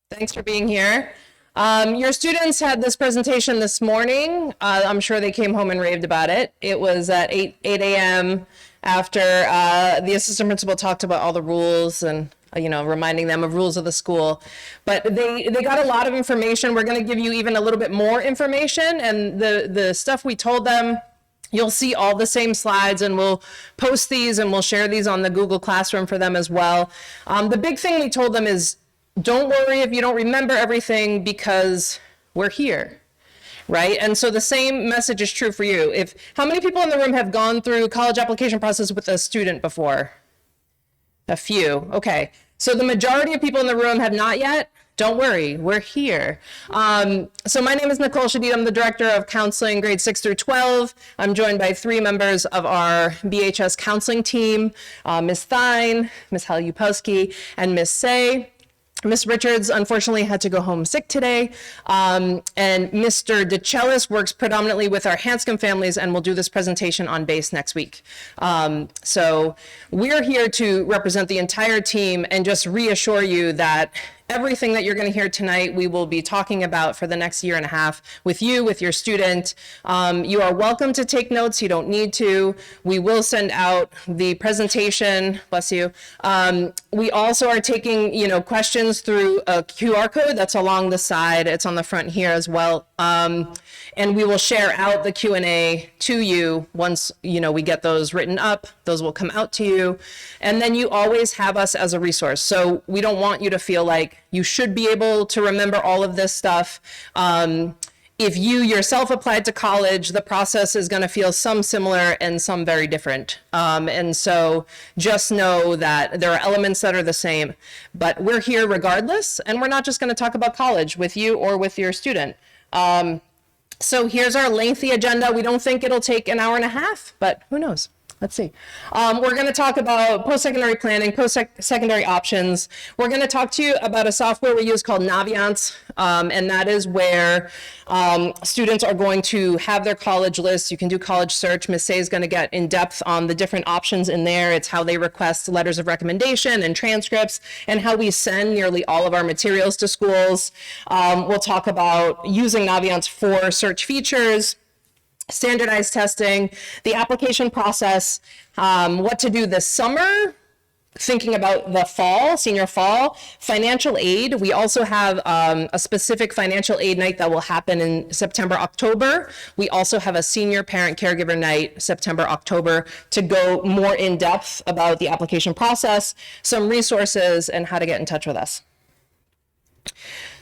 Thanks for being here. Your students had this presentation this morning. I'm sure they came home and raved about it. It was at 8 a.m. after the assistant principal talked about all the rules and reminding them of rules of the school. But they got a lot of information. We're going to give you even a little bit more information, and the stuff we told them, you'll see all the same slides, and we'll post these and we'll share these on the Google Classroom for them as well. The big thing we told them is, don't worry if you don't remember everything, because we're here, right? And so the same message is true for you. How many people in the room have gone through college application process with a student before? A few, okay. So the majority of people in the room have not yet. Don't worry, we're here. So my name is Nicole Shadid. I'm the Director of Counseling, grades 6 through 12. I'm joined by 3 members of our BHS counseling team, Ms. Thine, Ms. Halupowski, and Ms. Say. Ms. Richards unfortunately had to go home sick today, and Mr. DeCellis works predominantly with our Hanscom families and will do this presentation on base next week. So we're here to represent the entire team and just reassure you that everything that you're going to hear tonight, we will be talking about for the next year and a half with you, with your student. You are welcome to take notes. You don't need to. We will send out the presentation. Bless you. We also are taking, questions through a QR code that's along the side. It's on the front here as well. And we will share out the Q&A to you once, we get those written up. Those will come out to you. And then you always have us as a resource. So we don't want you to feel like you should be able to remember all of this stuff. If you yourself applied to college, the process is going to feel some similar and some very different. And so just know that there are elements that are the same, but we're here regardless. And we're not just going to talk about college with you or with your student. So here's our lengthy agenda. We don't think it'll take an hour and a half, but who knows? Let's see. We're going to talk about post-secondary planning, post-secondary options. We're going to talk to you about a software we use called Naviance, and that is where students are going to have their college list. You can do college search. Ms. Say is going to get in depth on the different options in there. It's how they request letters of recommendation and transcripts, and how we send nearly all of our materials to schools. We'll talk about using Naviance for search features, standardized testing, the application process, what to do this summer, thinking about the fall, senior fall, financial aid. We also have a specific financial aid night that will happen in September, October. We also have a senior parent caregiver night, September, October, to go more in depth about the application process, some resources, and how to get in touch with us.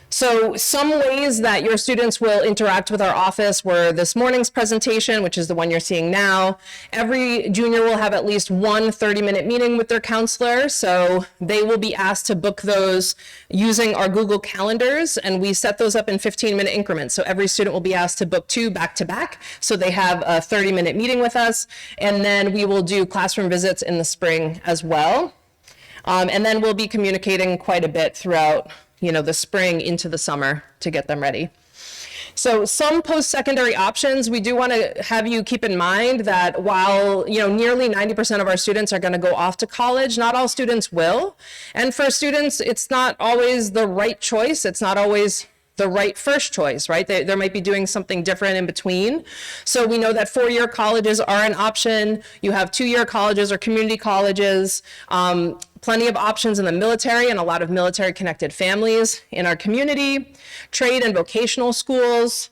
So some ways that your students will interact with our office were this morning's presentation, which is the one you're seeing now. Every junior will have at least one 30-minute meeting with their counselor. So they will be asked to book those using our Google calendars, and we set those up in 15-minute increments. So every student will be asked to book 2 back-to-back. So they have a 30-minute meeting with us. And then we will do classroom visits in the spring as well. And then we'll be communicating quite a bit throughout the spring into the summer to get them ready. So some post-secondary options, we do want to have you keep in mind that while nearly 90% of our students are going to go off to college, not all students will. And for students, it's not always the right choice. It's not always the right first choice, right? They might be doing something different in between. So we know that 4-year colleges are an option. You have 2-year colleges or community colleges. Plenty of options in the military and a lot of military connected families in our community. Trade and vocational schools,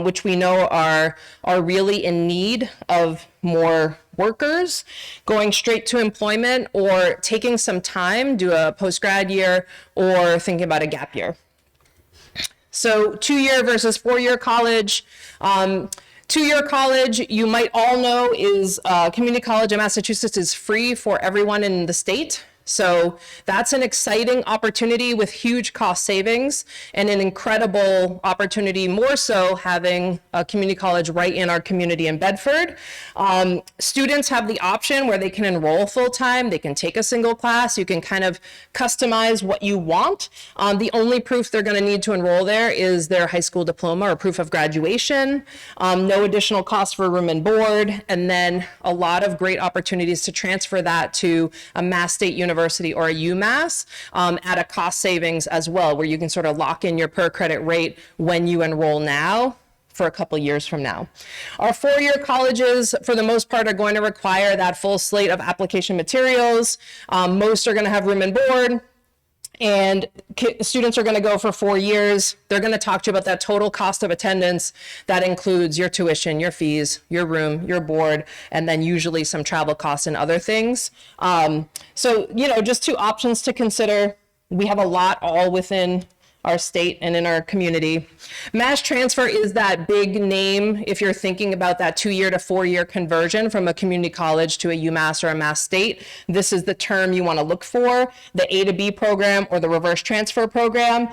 which we know are really in need of more workers, going straight to employment or taking some time, do a post-grad year or thinking about a gap year. So 2-year versus 4-year college. 2-year college, you might all know, is community college in Massachusetts is free for everyone in the state. So that's an exciting opportunity with huge cost savings and an incredible opportunity, more so having a community college right in our community in Bedford. Students have the option where they can enroll full-time, they can take a single class, you can kind of customize what you want. The only proof they're going to need to enroll there is their high school diploma or proof of graduation. No additional cost for room and board, and then a lot of great opportunities to transfer that to a Mass State University University or a UMass at a cost savings as well, where you can sort of lock in your per credit rate when you enroll now for a couple years from now. Our four-year colleges, for the most part, are going to require that full slate of application materials. Most are going to have room and board. And students are going to go for 4 years. They're going to talk to you about that total cost of attendance. That includes your tuition, your fees, your room, your board, and then usually some travel costs and other things. So, just two options to consider. We have a lot all within our state and in our community. Mass transfer is that big name if you're thinking about that 2-year to 4-year conversion from a community college to a UMass or a Mass State. This is the term you want to look for. The A to B program or the reverse transfer program,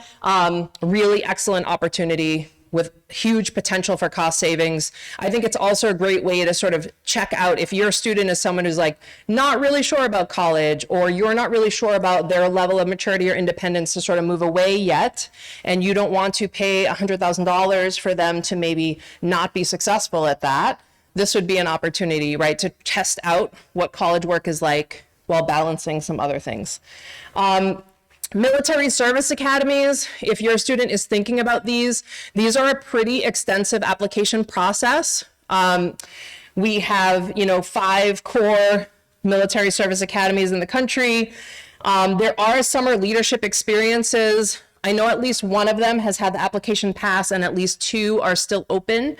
really excellent opportunity with huge potential for cost savings. I think it's also a great way to sort of check out if your student is someone who's like not really sure about college, or you're not really sure about their level of maturity or independence to sort of move away yet, and you don't want to pay $100,000 for them to maybe not be successful at that. This would be an opportunity, right, to test out what college work is like while balancing some other things. Military service academies, if your student is thinking about these are a pretty extensive application process. We have, 5 core military service academies in the country. There are summer leadership experiences. I know at least one of them has had the application pass, and at least 2 are still open.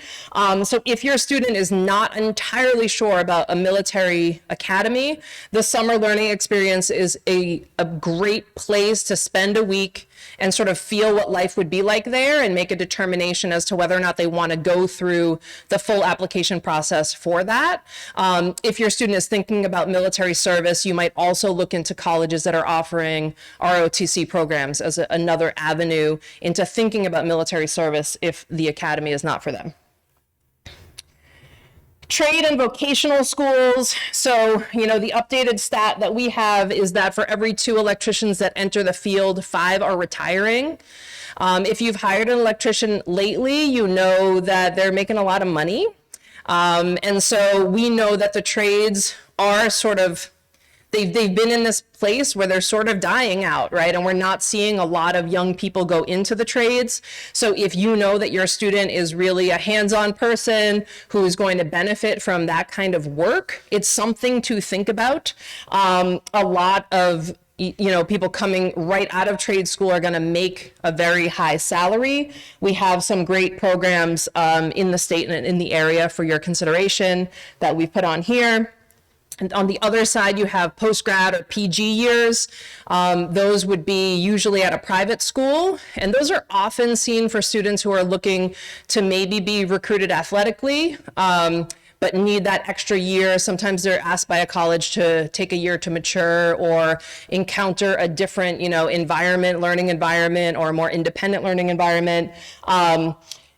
So if your student is not entirely sure about a military academy, the summer learning experience is a great place to spend a week and sort of feel what life would be like there and make a determination as to whether or not they want to go through the full application process for that. If your student is thinking about military service, you might also look into colleges that are offering ROTC programs as another avenue into thinking about military service if the academy is not for them. Trade and vocational schools. So, the updated stat that we have is that for every 2 electricians that enter the field, 5 are retiring. If you've hired an electrician lately, you know that they're making a lot of money. And so we know that the trades are sort of, they've been in this place where they're sort of dying out, right? And we're not seeing a lot of young people go into the trades. So if you know that your student is really a hands-on person who is going to benefit from that kind of work, it's something to think about. A lot of people coming right out of trade school are going to make a very high salary. We have some great programs in the state and in the area for your consideration that we've put on here. And on the other side, you have post-grad or PG years. Those would be usually at a private school. And those are often seen for students who are looking to maybe be recruited athletically, but need that extra year. Sometimes they're asked by a college to take a year to mature or encounter a different, learning environment, or a more independent learning environment.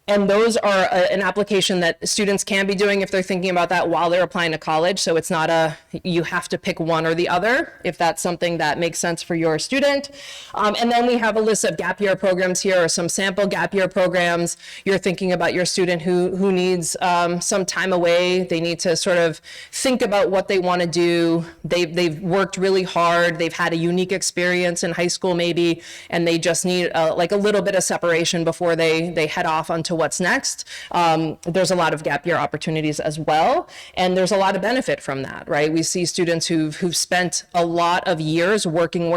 And those are an application that students can be doing if they're thinking about that while they're applying to college. So it's not you have to pick one or the other if that's something that makes sense for your student. And then we have a list of gap year programs here, or some sample gap year programs. You're thinking about your student who needs some time away. They need to sort of think about what they want to do. They've worked really hard. They've had a unique experience in high school maybe, and they just need a little bit of separation before they head off onto what's next. There's a lot of gap year opportunities as well, and there's a lot of benefit from that, right? We see students who've spent a lot of years working,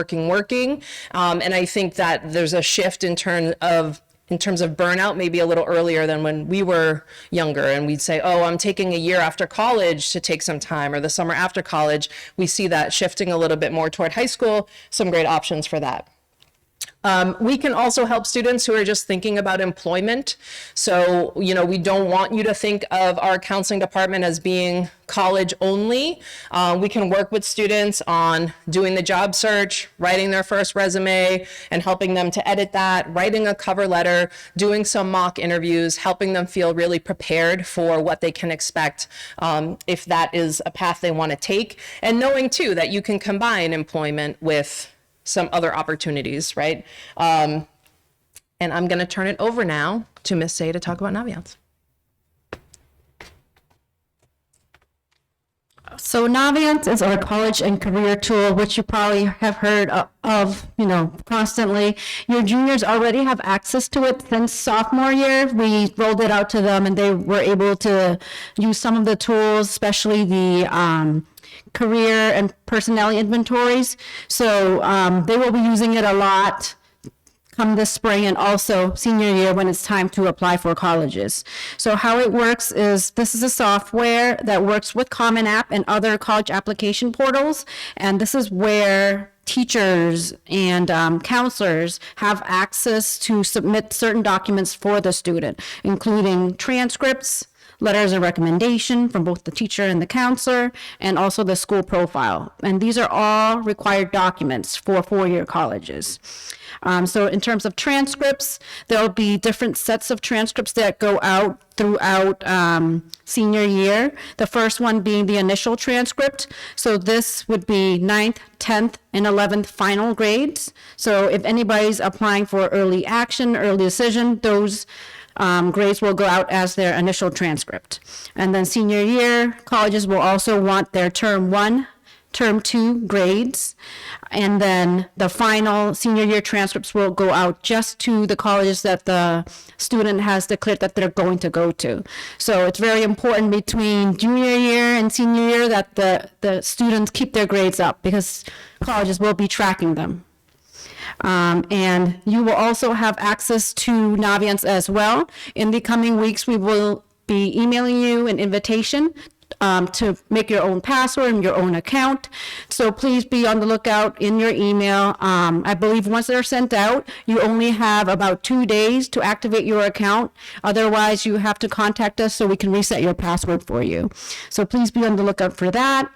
and I think that there's a shift in terms of burnout, maybe a little earlier than when we were younger, and we'd say, oh, I'm taking a year after college to take some time, or the summer after college. We see that shifting a little bit more toward high school. Some great options for that. We can also help students who are just thinking about employment. So, we don't want you to think of our counseling department as being college only. We can work with students on doing the job search, writing their first resume and helping them to edit that, writing a cover letter, doing some mock interviews, helping them feel really prepared for what they can expect if that is a path they want to take. And knowing too that you can combine employment with some other opportunities, right? And I'm going to turn it over now to Ms. Say to talk about Naviance. So Naviance is our college and career tool, which you probably have heard of, constantly. Your juniors already have access to it since sophomore year. We rolled it out to them and they were able to use some of the tools, especially the career and personality inventories. So they will be using it a lot come this spring and also senior year when it's time to apply for colleges. So how it works is this is a software that works with Common App and other college application portals. And this is where teachers and counselors have access to submit certain documents for the student, including transcripts, letters of recommendation from both the teacher and the counselor, and also the school profile. And these are all required documents for four-year colleges. So in terms of transcripts, there'll be different sets of transcripts that go out throughout senior year. The first one being the initial transcript. So this would be 9th, 10th, and 11th final grades. So if anybody's applying for early action, early decision, those grades will go out as their initial transcript. And then senior year, colleges will also want their term 1, term 2 grades. And then the final senior year transcripts will go out just to the colleges that the student has declared that they're going to go to. So it's very important between junior year and senior year that the students keep their grades up because colleges will be tracking them. And you will also have access to Naviance as well. In the coming weeks, we will be emailing you an invitation to make your own password and your own account. So please be on the lookout in your email. I believe once they're sent out, you only have about 2 days to activate your account. Otherwise, you have to contact us so we can reset your password for you. So please be on the lookout for that.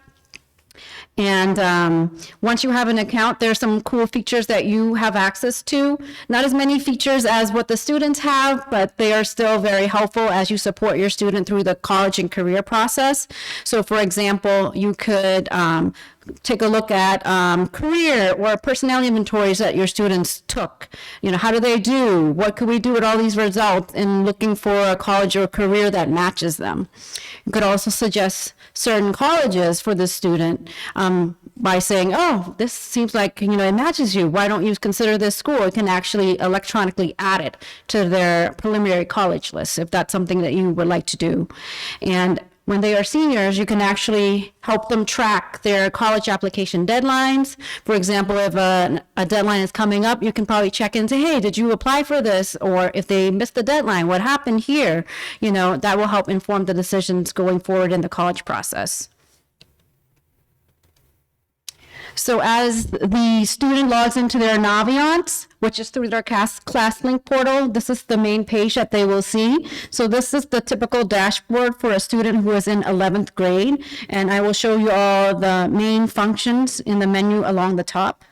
And once you have an account, there's some cool features that you have access to. Not as many features as what the students have, but they are still very helpful as you support your student through the college and career process. So for example, you could take a look at career or personality inventories that your students took. How do they do? What could we do with all these results in looking for a college or career that matches them? You could also suggest certain colleges for the student by saying, oh, this seems like, it matches you. Why don't you consider this school? It can actually electronically add it to their preliminary college list if that's something that you would like to do. And when they are seniors, you can actually help them track their college application deadlines. For example, if a deadline is coming up, you can probably check in and say, hey, did you apply for this? Or if they missed the deadline, what happened here? That will help inform the decisions going forward in the college process. So as the student logs into their Naviance, which is through their ClassLink portal, this is the main page that they will see. So this is the typical dashboard for a student who is in 11th grade. And I will show you all the main functions in the menu along the top.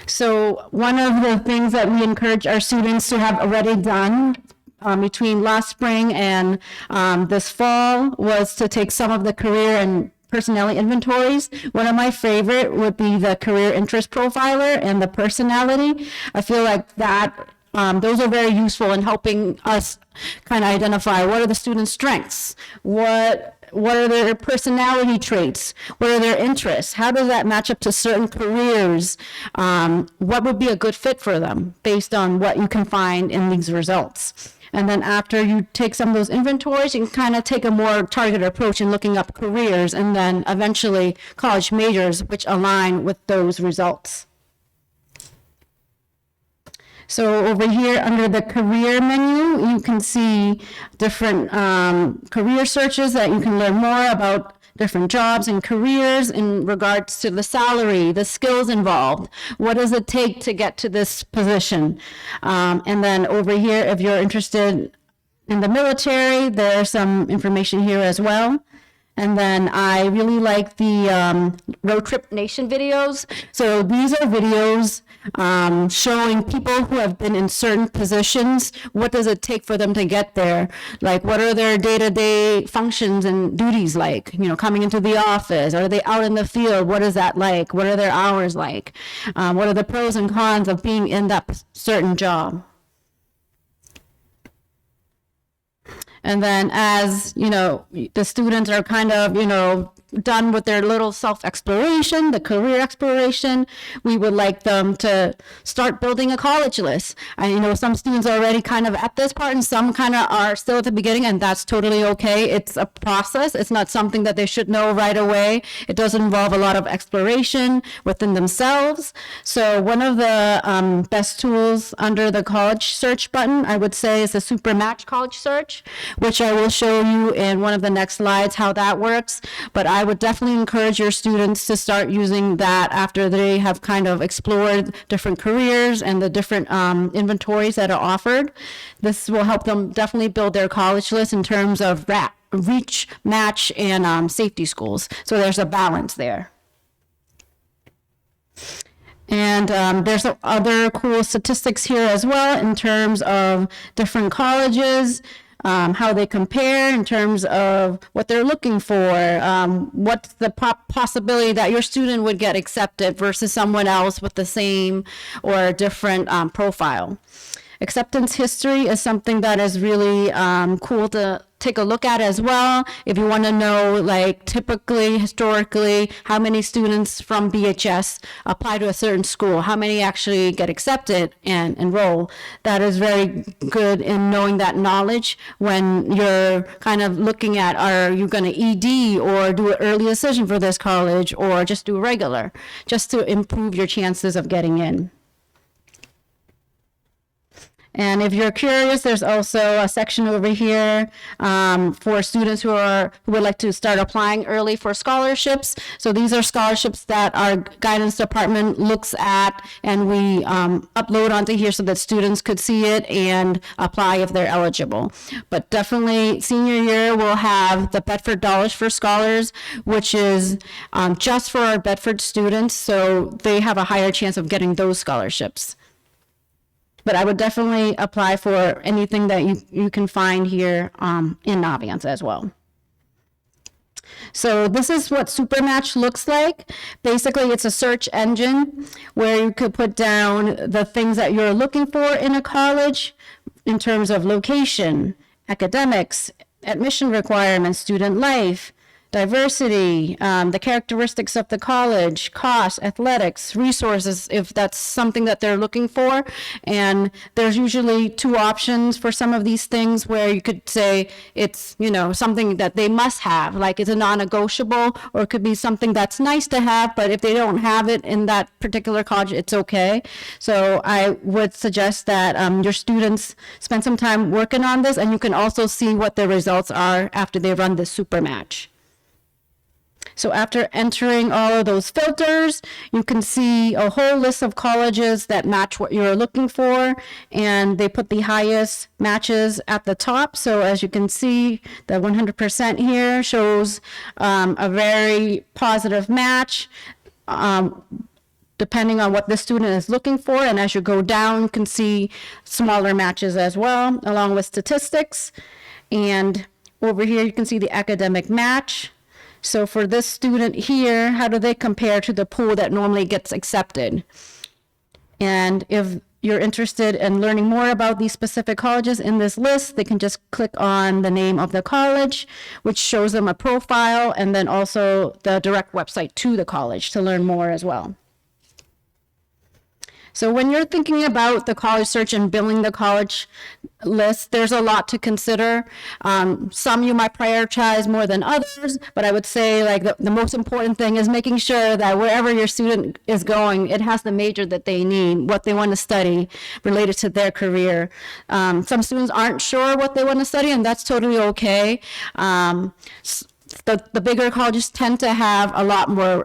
So one of the things that we encourage our students to have already done between last spring and this fall was to take some of the career and personality inventories. One of my favorite would be the career interest profiler and the personality. I feel like that those are very useful in helping us kind of identify what are the students' strengths, what are their personality traits, what are their interests, how does that match up to certain careers, what would be a good fit for them based on what you can find in these results. And then after you take some of those inventories, you can kind of take a more targeted approach in looking up careers and then eventually college majors which align with those results. So over here under the career menu, you can see different career searches that you can learn more about different jobs and careers in regards to the salary, the skills involved. What does it take to get to this position? And then over here, if you're interested in the military, there's some information here as well. And then I really like the Road Trip Nation videos. So these are videos showing people who have been in certain positions. What does it take for them to get there? Like, what are their day-to-day functions and duties like? Coming into the office. Are they out in the field? What is that like? What are their hours like? What are the pros and cons of being in that certain job? And then as, the students are kind of, done with their little self-exploration, the career exploration, we would like them to start building a college list. I know some students are already kind of at this part and some kind of are still at the beginning, and that's totally okay. It's a process. It's not something that they should know right away. It does involve a lot of exploration within themselves. So one of the best tools under the college search button, I would say, is the Supermatch college search, which I will show you in one of the next slides how that works. But I would definitely encourage your students to start using that after they have kind of explored different careers and the different inventories that are offered. This will help them definitely build their college list in terms of reach, match, and safety schools. So there's a balance there. And there's other cool statistics here as well in terms of different colleges, how they compare in terms of what they're looking for, what's the possibility that your student would get accepted versus someone else with the same or a different profile. Acceptance history is something that is really cool to take a look at as well. If you want to know, like, typically, historically, how many students from BHS apply to a certain school, how many actually get accepted and enroll, that is very good in knowing that knowledge when you're kind of looking at, are you going to ED or do an early decision for this college or just do regular, just to improve your chances of getting in. And if you're curious, there's also a section over here for students who would like to start applying early for scholarships. So these are scholarships that our guidance department looks at, and we upload onto here so that students could see it and apply if they're eligible. But definitely senior year we'll have the Bedford Dollars for Scholars, which is just for our Bedford students, so they have a higher chance of getting those scholarships. But I would definitely apply for anything that you can find here in Naviance as well. So this is what Supermatch looks like. Basically, it's a search engine where you could put down the things that you're looking for in a college in terms of location, academics, admission requirements, student life, diversity, the characteristics of the college, cost, athletics, resources, if that's something that they're looking for. And there's usually two options for some of these things where you could say it's, something that they must have, like it's a non-negotiable, or it could be something that's nice to have, but if they don't have it in that particular college, it's okay. So I would suggest that your students spend some time working on this, and you can also see what the results are after they run this Supermatch. So after entering all of those filters, you can see a whole list of colleges that match what you're looking for, and they put the highest matches at the top. So as you can see, the 100% here shows a very positive match, depending on what the student is looking for. And as you go down, you can see smaller matches as well, along with statistics. And over here, you can see the academic match. So for this student here, how do they compare to the pool that normally gets accepted? And if you're interested in learning more about these specific colleges in this list, they can just click on the name of the college, which shows them a profile, and then also the direct website to the college to learn more as well. So when you're thinking about the college search and building the college list, there's a lot to consider. Some you might prioritize more than others, but I would say like the most important thing is making sure that wherever your student is going, it has the major that they need, what they want to study related to their career. Some students aren't sure what they want to study, and that's totally okay. The bigger colleges tend to have a lot more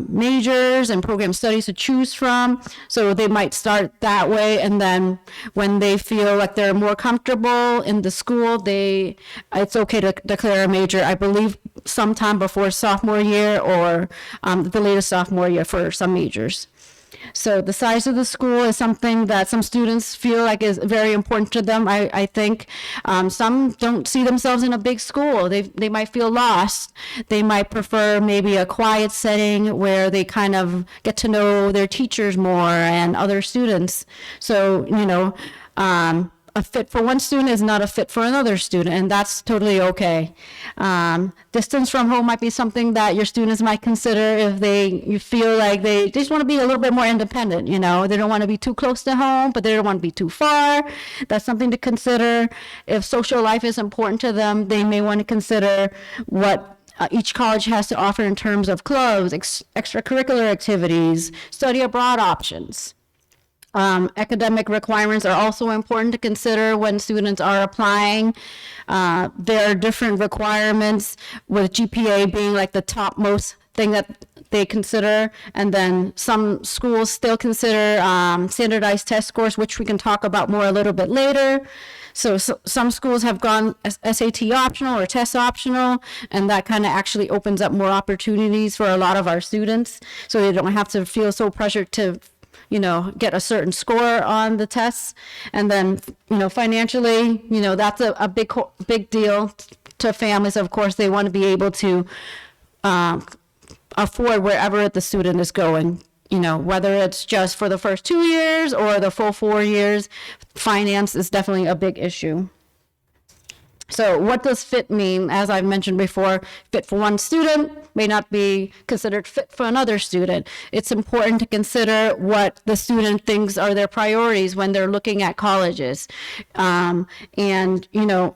majors and program studies to choose from, so they might start that way, and then when they feel like they're more comfortable in the school, it's okay to declare a major, I believe, sometime before sophomore year or the latest sophomore year for some majors. So the size of the school is something that some students feel like is very important to them. I think some don't see themselves in a big school. They might feel lost. They might prefer maybe a quiet setting where they kind of get to know their teachers more and other students. So, a fit for one student is not a fit for another student, and that's totally okay. Distance from home might be something that your students might consider if you feel like they just want to be a little bit more independent, you know. They don't want to be too close to home, but they don't want to be too far. That's something to consider. If social life is important to them, they may want to consider what each college has to offer in terms of clubs, extracurricular activities, study abroad options. Academic requirements are also important to consider when students are applying. There are different requirements, with GPA being like the topmost thing that they consider, and then some schools still consider standardized test scores, which we can talk about more a little bit later. So some schools have gone SAT optional or test optional, and that kind of actually opens up more opportunities for a lot of our students, so they don't have to feel so pressured to, you know, get a certain score on the tests. And then, you know, financially, you know, that's a big deal to families. Of course, they want to be able to afford wherever the student is going. You know, whether it's just for the first 2 years or the full 4 years, finance is definitely a big issue. So what does fit mean? As I've mentioned before, fit for one student may not be considered fit for another student. It's important to consider what the student thinks are their priorities when they're looking at colleges. And, you know,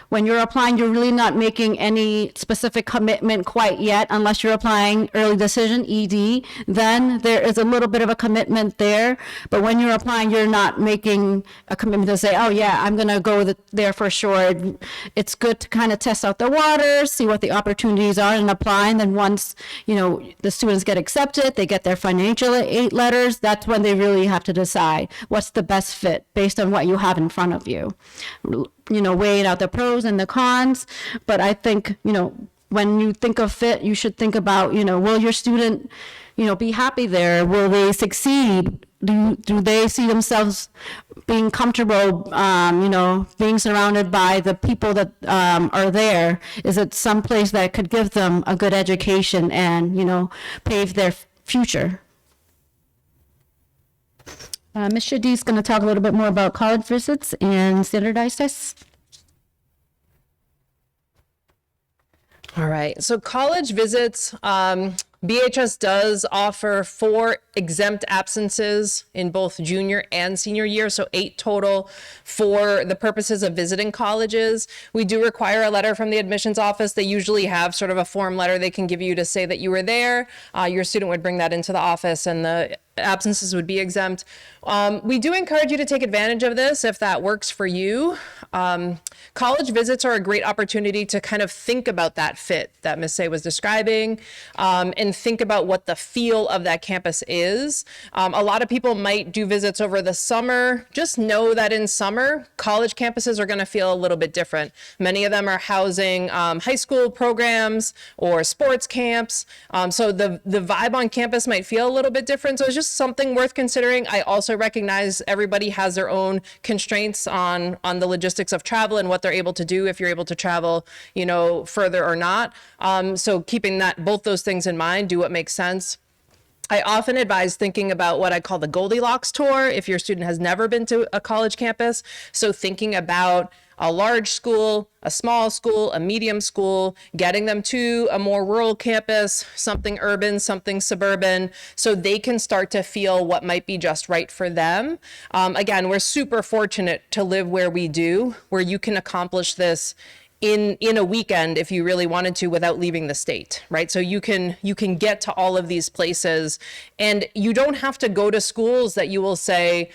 when you're applying, you're really not making any specific commitment quite yet, unless you're applying early decision, ED. Then there is a little bit of a commitment there. But when you're applying, you're not making a commitment to say, oh yeah, I'm going to go there for sure. It's good to kind of test out the waters, see what the opportunities are, and apply. And then once, you know, the students get accepted, they get their financial aid letters, that's when they really have to decide what's the best fit based on what you have in front of you. You know, weighing out the pros and the cons. But I think, you know, when you think of fit, you should think about, you know, will your student, you know, be happy there? Will they succeed? Do they see themselves being comfortable, you know, being surrounded by the people that are there? Is it some place that could give them a good education and, you know, pave their future? Ms. Shadi is going to talk a little bit more about college visits and standardized tests. All right, so college visits, BHS does offer 4 exempt absences in both junior and senior year, so 8 total for the purposes of visiting colleges. We do require a letter from the admissions office. They usually have sort of a form letter they can give you to say that you were there. Your student would bring that into the office and the absences would be exempt. We do encourage you to take advantage of this if that works for you. College visits are a great opportunity to kind of think about that fit that Ms. Say was describing, and think about what the feel of that campus is. A lot of people might do visits over the summer. Just know that in summer, college campuses are going to feel a little bit different. Many of them are housing high school programs or sports camps. So the vibe on campus might feel a little bit different. So it's just something worth considering. I also recognize everybody has their own constraints on the logistics of travel and what they're able to do if you're able to travel, you know, further or not. So keeping both those things in mind, do what makes sense. I often advise thinking about what I call the Goldilocks tour if your student has never been to a college campus. So thinking about a large school, a small school, a medium school, getting them to a more rural campus, something urban, something suburban, so they can start to feel what might be just right for them. Again, we're super fortunate to live where we do, where you can accomplish this in a weekend if you really wanted to without leaving the state, right? So you can get to all of these places, and you don't have to go to schools that you will say,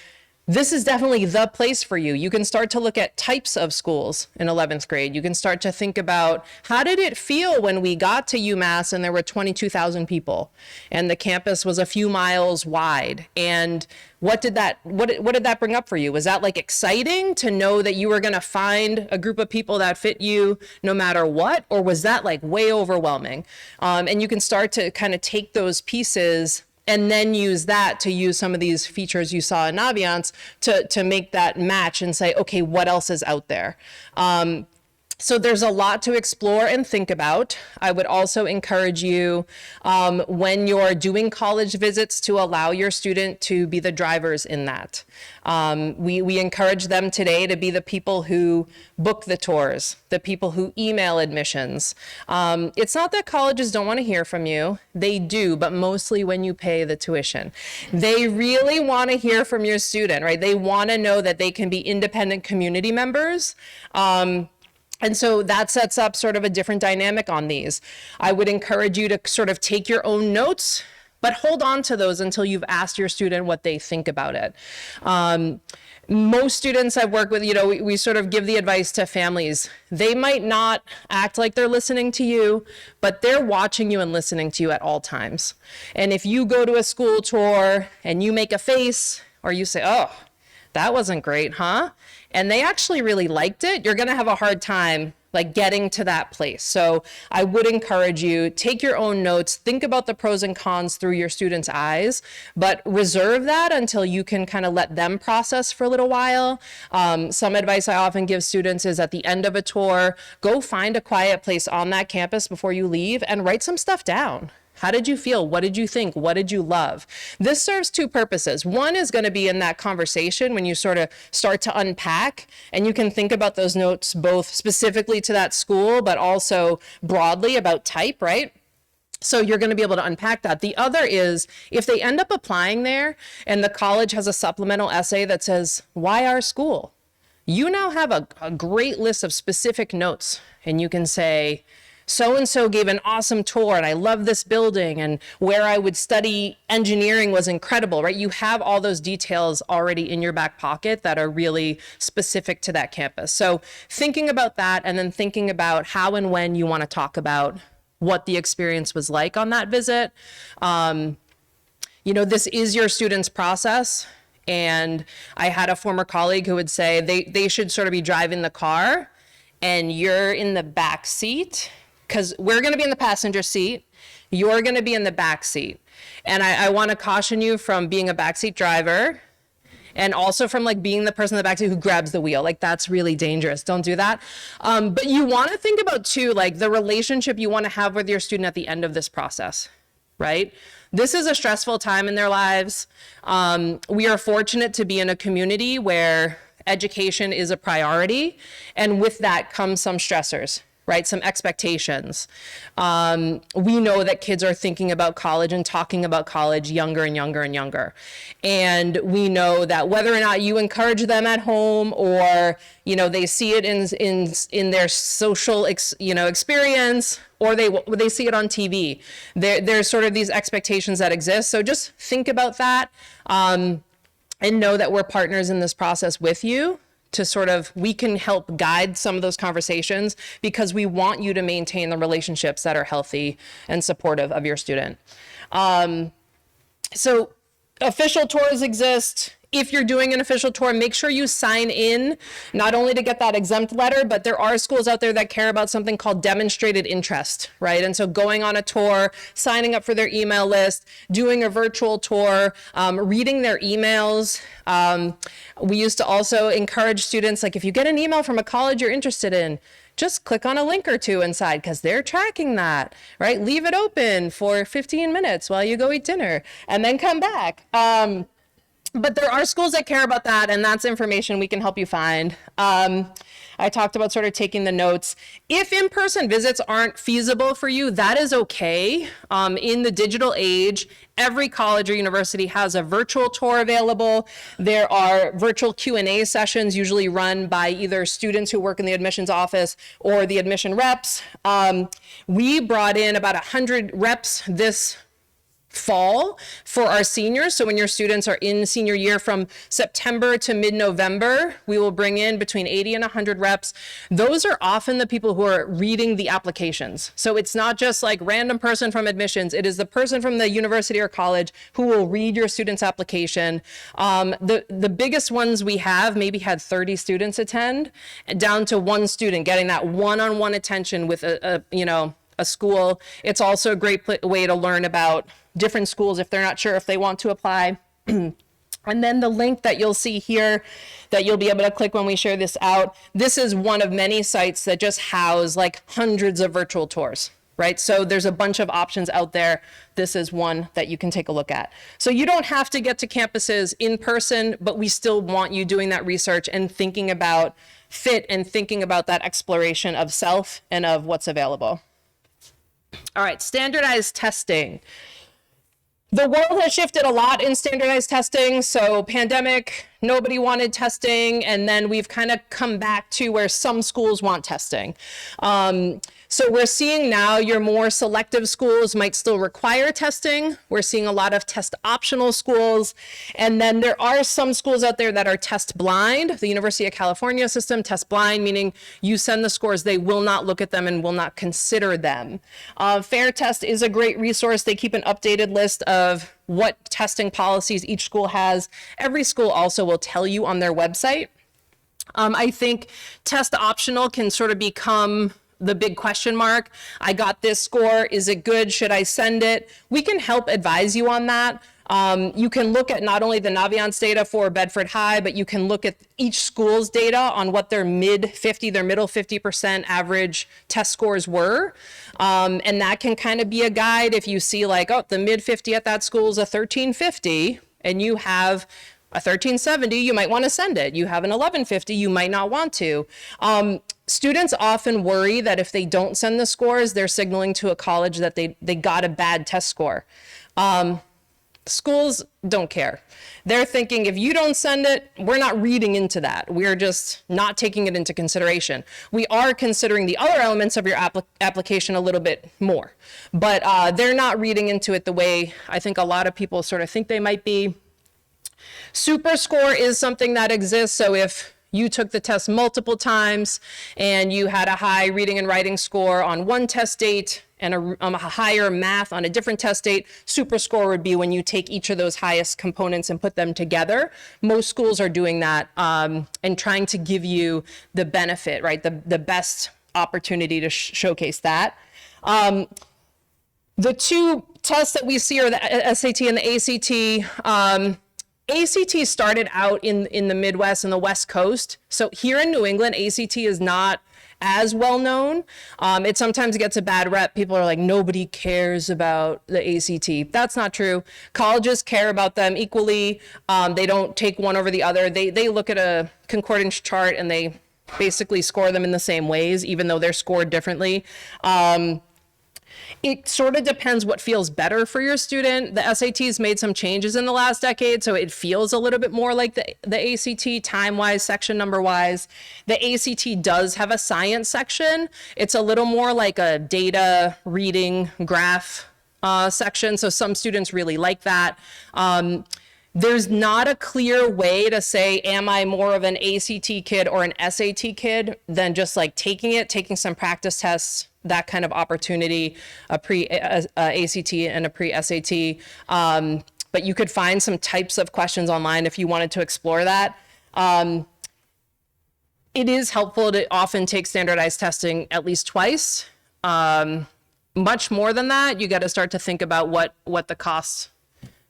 this is definitely the place for you. You can start to look at types of schools in 11th grade. You can start to think about, how did it feel when we got to UMass and there were 22,000 people and the campus was a few miles wide? And what did that bring up for you? Was that like exciting to know that you were going to find a group of people that fit you no matter what? Or was that like way overwhelming? And you can start to kind of take those pieces and then use that to use some of these features you saw in Naviance to make that match and say, okay, what else is out there? So there's a lot to explore and think about. I would also encourage you, when you're doing college visits, to allow your student to be the drivers in that. We encourage them today to be the people who book the tours, the people who email admissions. It's not that colleges don't want to hear from you. They do, but mostly when you pay the tuition. They really want to hear from your student, right? They want to know that they can be independent community members. And so that sets up sort of a different dynamic on these. I would encourage you to sort of take your own notes, but hold on to those until you've asked your student what they think about it. Most students I've worked with, we sort of give the advice to families. They might not act like they're listening to you, but they're watching you and listening to you at all times. And if you go to a school tour and you make a face, or you say, oh, that wasn't great, huh? And they actually really liked it, you're gonna have a hard time like getting to that place. So I would encourage you, take your own notes, think about the pros and cons through your students' eyes, but reserve that until you can kind of let them process for a little while. Some advice I often give students is at the end of a tour, go find a quiet place on that campus before you leave and write some stuff down. How did you feel? What did you think? What did you love? This serves two purposes. One is going to be in that conversation when you sort of start to unpack, and you can think about those notes both specifically to that school, but also broadly about type, right? So you're going to be able to unpack that. The other is if they end up applying there and the college has a supplemental essay that says, why our school? You now have a great list of specific notes, and you can say, so-and-so gave an awesome tour and I love this building, and where I would study engineering was incredible, right? You have all those details already in your back pocket that are really specific to that campus. So thinking about that, and then thinking about how and when you want to talk about what the experience was like on that visit. This is your student's process. And I had a former colleague who would say they should sort of be driving the car and you're in the back seat, because we're going to be in the passenger seat, you're going to be in the back seat. And I want to caution you from being a backseat driver, and also from like being the person in the backseat who grabs the wheel. Like, that's really dangerous. Don't do that. But you want to think about too, like the relationship you want to have with your student at the end of this process, right? This is a stressful time in their lives. We are fortunate to be in a community where education is a priority, and with that comes some stressors, right? Some expectations. We know that kids are thinking about college and talking about college younger and younger and younger. And we know that whether or not you encourage them at home, or, they see it in their social, experience, or they see it on TV, there's sort of these expectations that exist. So just think about that, and know that we're partners in this process with you, to we can help guide some of those conversations, because we want you to maintain the relationships that are healthy and supportive of your student. So official tours exist. If you're doing an official tour, make sure you sign in, not only to get that exempt letter, but there are schools out there that care about something called demonstrated interest, right? And so going on a tour, signing up for their email list, doing a virtual tour, reading their emails. We used to also encourage students, like if you get an email from a college you're interested in, just click on a link or two inside, because they're tracking that, right? Leave it open for 15 minutes while you go eat dinner and then come back. But there are schools that care about that, and that's information we can help you find. I talked about sort of taking the notes. If in-person visits aren't feasible for you, that is okay. In the digital age, every college or university has a virtual tour available. There are virtual Q&A sessions, usually run by either students who work in the admissions office or the admission reps. We brought in about 100 reps this fall for our seniors. So when your students are in senior year from September to mid-November, we will bring in between 80 and 100 reps. Those are often the people who are reading the applications. So it's not just like random person from admissions. It is the person from the university or college who will read your student's application. The biggest ones we have maybe had 30 students attend, down to one student getting that one-on-one attention with a school. It's also a great way to learn about different schools if they're not sure if they want to apply. And then the link that you'll see here that you'll be able to click when we share this out, this is one of many sites that just house like hundreds of virtual tours, right? So there's a bunch of options out there. This is one that you can take a look at. So you don't have to get to campuses in person, but we still want you doing that research and thinking about fit and thinking about that exploration of self and of what's available. All right, standardized testing. The world has shifted a lot in standardized testing. So pandemic, nobody wanted testing. And then we've kind of come back to where some schools want testing. So we're seeing now your more selective schools might still require testing. We're seeing a lot of test optional schools. And then there are some schools out there that are test blind. The University of California system, test blind, meaning you send the scores, they will not look at them and will not consider them. Fair Test is a great resource. They keep an updated list of what testing policies each school has. Every school also will tell you on their website. I think test optional can sort of become the big question mark. I got this score. Is it good? Should I send it? We can help advise you on that. You can look at not only the Naviance data for Bedford High, but you can look at each school's data on what their middle 50% average test scores were. And that can kind of be a guide if you see like, oh, the mid 50 at that school is a 1350 and you have a 1370, you might want to send it. You have an 1150, you might not want to. Students often worry that if they don't send the scores, they're signaling to a college that they got a bad test score. Schools don't care. They're thinking if you don't send it, we're not reading into that. We're just not taking it into consideration. We are considering the other elements of your application a little bit more, but they're not reading into it the way I think a lot of people sort of think they might be. Super score is something that exists. So if you took the test multiple times and you had a high reading and writing score on one test date and a higher math on a different test date, super score would be when you take each of those highest components and put them together. Most schools are doing that and trying to give you the benefit, right? The best opportunity to showcase that. The two tests that we see are the SAT and the ACT. ACT started out in the Midwest and the West Coast. So here in New England, ACT is not as well known. It sometimes gets a bad rep. People are like, nobody cares about the ACT. That's not true. Colleges care about them equally. They don't take one over the other. They look at a concordance chart and they basically score them in the same ways, even though they're scored differently. It sort of depends what feels better for your student. The SATs made some changes in the last decade, so it feels a little bit more like the ACT, time-wise, section number-wise. The ACT does have a science section. It's a little more like a data, reading, graph section, so some students really like that. There's not a clear way to say, am I more of an ACT kid or an SAT kid than just like taking some practice tests, that kind of opportunity, a pre-ACT and a pre-SAT. But you could find some types of questions online if you wanted to explore that. It is helpful to often take standardized testing at least twice. Much more than that, you got to start to think about what the cost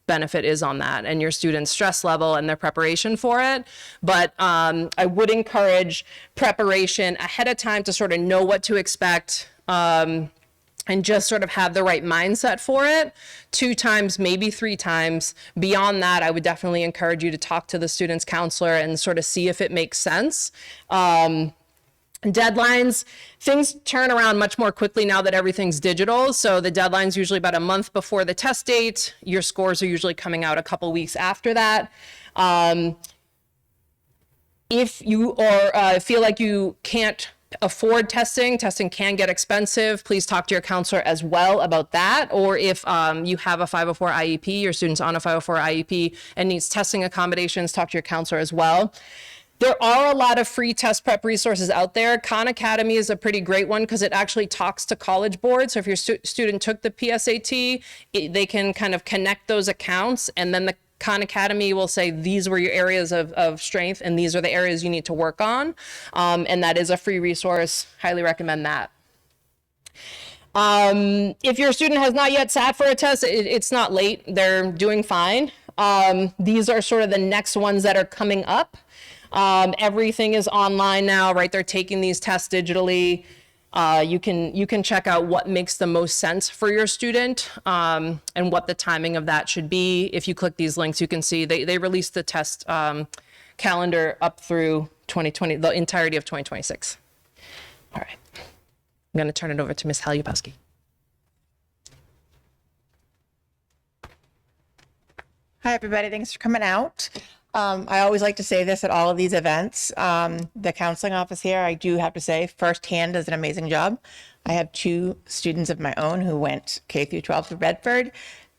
benefit is on that and your students' stress level and their preparation for it. But I would encourage preparation ahead of time to sort of know what to expect and just sort of have the right mindset for it 2 times, maybe 3 times. Beyond that, I would definitely encourage you to talk to the student's counselor and sort of see if it makes sense. Deadlines, things turn around much more quickly now that everything's digital. So the deadline's usually about a month before the test date. Your scores are usually coming out a couple weeks after that. If you feel like you can't afford testing can get expensive, please talk to your counselor as well about that. Or if you have a 504 IEP, your student's on a 504 IEP and needs testing accommodations, talk to your counselor as well. There are a lot of free test prep resources out there. Khan Academy is a pretty great one because it actually talks to College Board. So if your student took the PSAT, they can kind of connect those accounts, and then the Khan Academy will say, these were your areas of strength and these are the areas you need to work on. And that is a free resource. Highly recommend that. If your student has not yet sat for a test, it's not late. They're doing fine. These are sort of the next ones that are coming up. Everything is online now, right? They're taking these tests digitally. You can check out what makes the most sense for your student, and what the timing of that should be. If you click these links, you can see they released the test calendar up through 2020, the entirety of 2026. All right. I'm going to turn it over to Ms. Halupowski. Hi, everybody. Thanks for coming out. I always like to say this at all of these events. The counseling office here, I do have to say, firsthand does an amazing job. I have 2 students of my own who went K through 12 through Bedford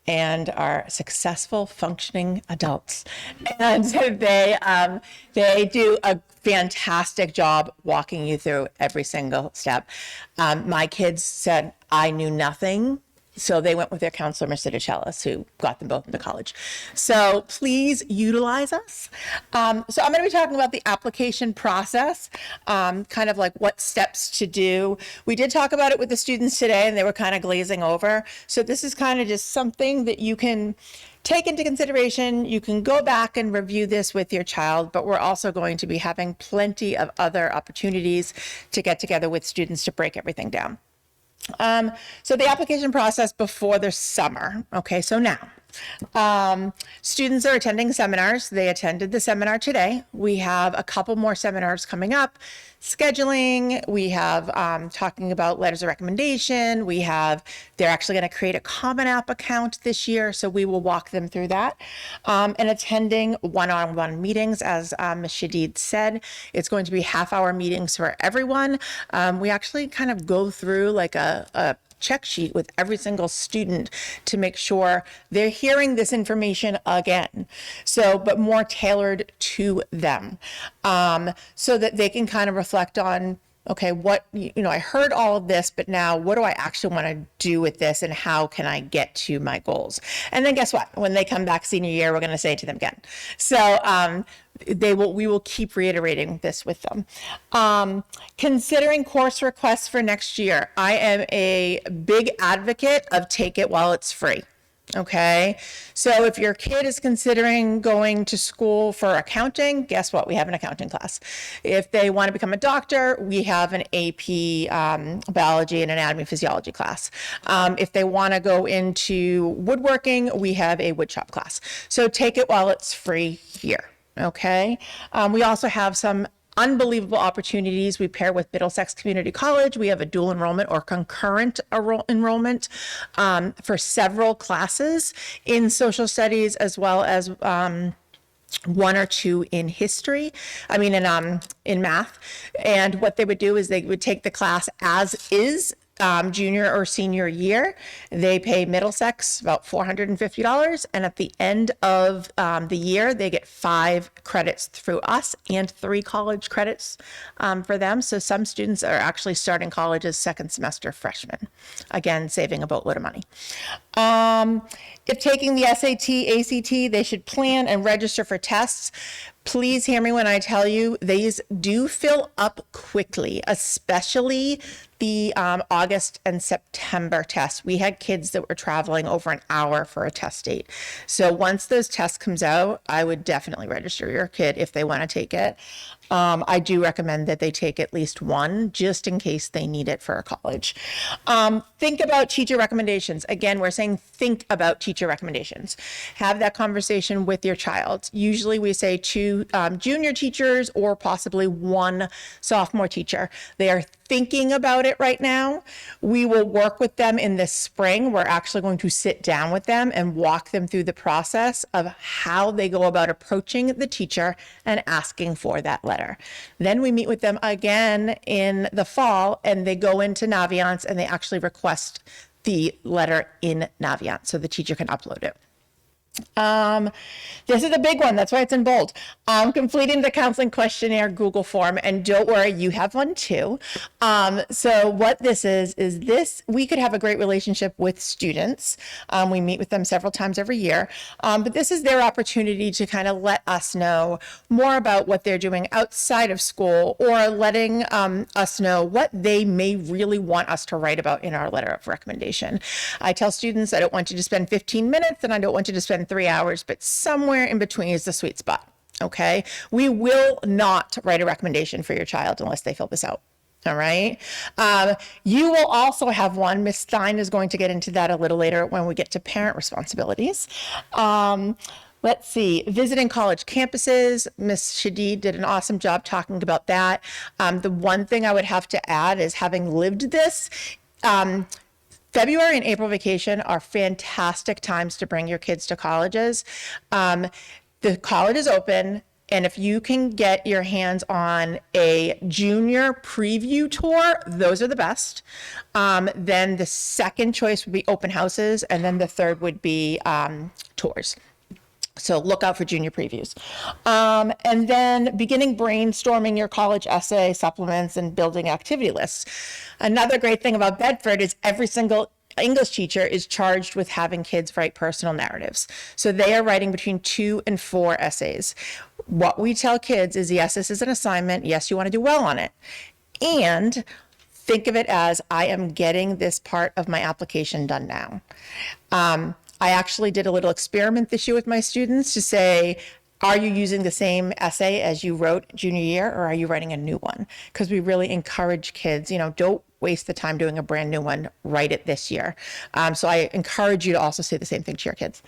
and are successful, functioning adults. And they do a fantastic job walking you through every single step. My kids said, I knew nothing. So they went with their counselor, Mr. DeCellis, who got them both into college. So please utilize us. So I'm going to be talking about the application process, kind of like what steps to do. We did talk about it with the students today, and they were kind of glazing over. So this is kind of just something that you can take into consideration. You can go back and review this with your child, but we're also going to be having plenty of other opportunities to get together with students to break everything down. So the application process before the summer. Okay, so now students are attending seminars. They attended the seminar today. We have a couple more seminars coming up. Scheduling, we have talking about letters of recommendation. They're actually going to create a Common App account this year, so we will walk them through that. And attending one-on-one meetings, as Ms. Shadid said. It's going to be half-hour meetings for everyone. We actually kind of go through like a check sheet with every single student to make sure they're hearing this information again. So, but more tailored to them, so that they can kind of reflect on, okay, I heard all of this, but now what do I actually want to do with this, and how can I get to my goals? And then guess what? When they come back senior year, we're going to say it to them again. So, we will keep reiterating this with them. Considering course requests for next year, I am a big advocate of take it while it's free. Okay, so if your kid is considering going to school for accounting, guess what? We have an accounting class. If they want to become a doctor, we have an AP biology and anatomy physiology class. If they want to go into woodworking, we have a woodshop class. So take it while it's free here. Okay, we also have some unbelievable opportunities. We pair with Middlesex Community College. We have a dual enrollment or concurrent enrollment for several classes in social studies, as well as 1 or 2 in history. In math. And what they would do is they would take the class as is. Junior or senior year, they pay Middlesex about $450, and at the end of the year, they get 5 credits through us and 3 college credits for them. So some students are actually starting college as second semester freshmen, again, saving a boatload of money. If taking the SAT, ACT, they should plan and register for tests. Please hear me when I tell you, these do fill up quickly, especially the August and September tests. We had kids that were traveling over an hour for a test date. So once those tests comes out, I would definitely register your kid if they want to take it. I do recommend that they take at least one, just in case they need it for a college. Think about teacher recommendations. Again, we're saying think about teacher recommendations. Have that conversation with your child. Usually we say 2 junior teachers or possibly 1 sophomore teacher. They are thinking about it right now. We will work with them in the spring. We're actually going to sit down with them and walk them through the process of how they go about approaching the teacher and asking for that letter. Then we meet with them again in the fall, and they go into Naviance and they actually request the letter in Naviance so the teacher can upload it. This is a big one. That's why it's in bold. Completing the counseling questionnaire Google form, and don't worry, you have one too. So what this is this, we could have a great relationship with students. We meet with them several times every year, but this is their opportunity to kind of let us know more about what they're doing outside of school, or letting us know what they may really want us to write about in our letter of recommendation. I tell students I don't want you to spend 15 minutes and I don't want you to spend than 3 hours, but somewhere in between is the sweet spot. Okay. We will not write a recommendation for your child unless they fill this out. All right. You will also have one. Ms. Stein is going to get into that a little later when we get to parent responsibilities. Let's see, visiting college campuses. Ms. Shadid did an awesome job talking about that. The one thing I would have to add is, having lived this, February and April vacation are fantastic times to bring your kids to colleges. The college is open, and if you can get your hands on a junior preview tour, those are the best. Then the second choice would be open houses, and then the third would be tours. So look out for junior previews. And then beginning brainstorming your college essay, supplements, and building activity lists. Another great thing about Bedford is every single English teacher is charged with having kids write personal narratives. So they are writing between 2 and 4 essays. What we tell kids is, yes, this is an assignment. Yes, you want to do well on it. And think of it as, I am getting this part of my application done now. I actually did a little experiment this year with my students to say, are you using the same essay as you wrote junior year, or are you writing a new one? Because we really encourage kids, don't waste the time doing a brand new one, write it this year. So I encourage you to also say the same thing to your kids.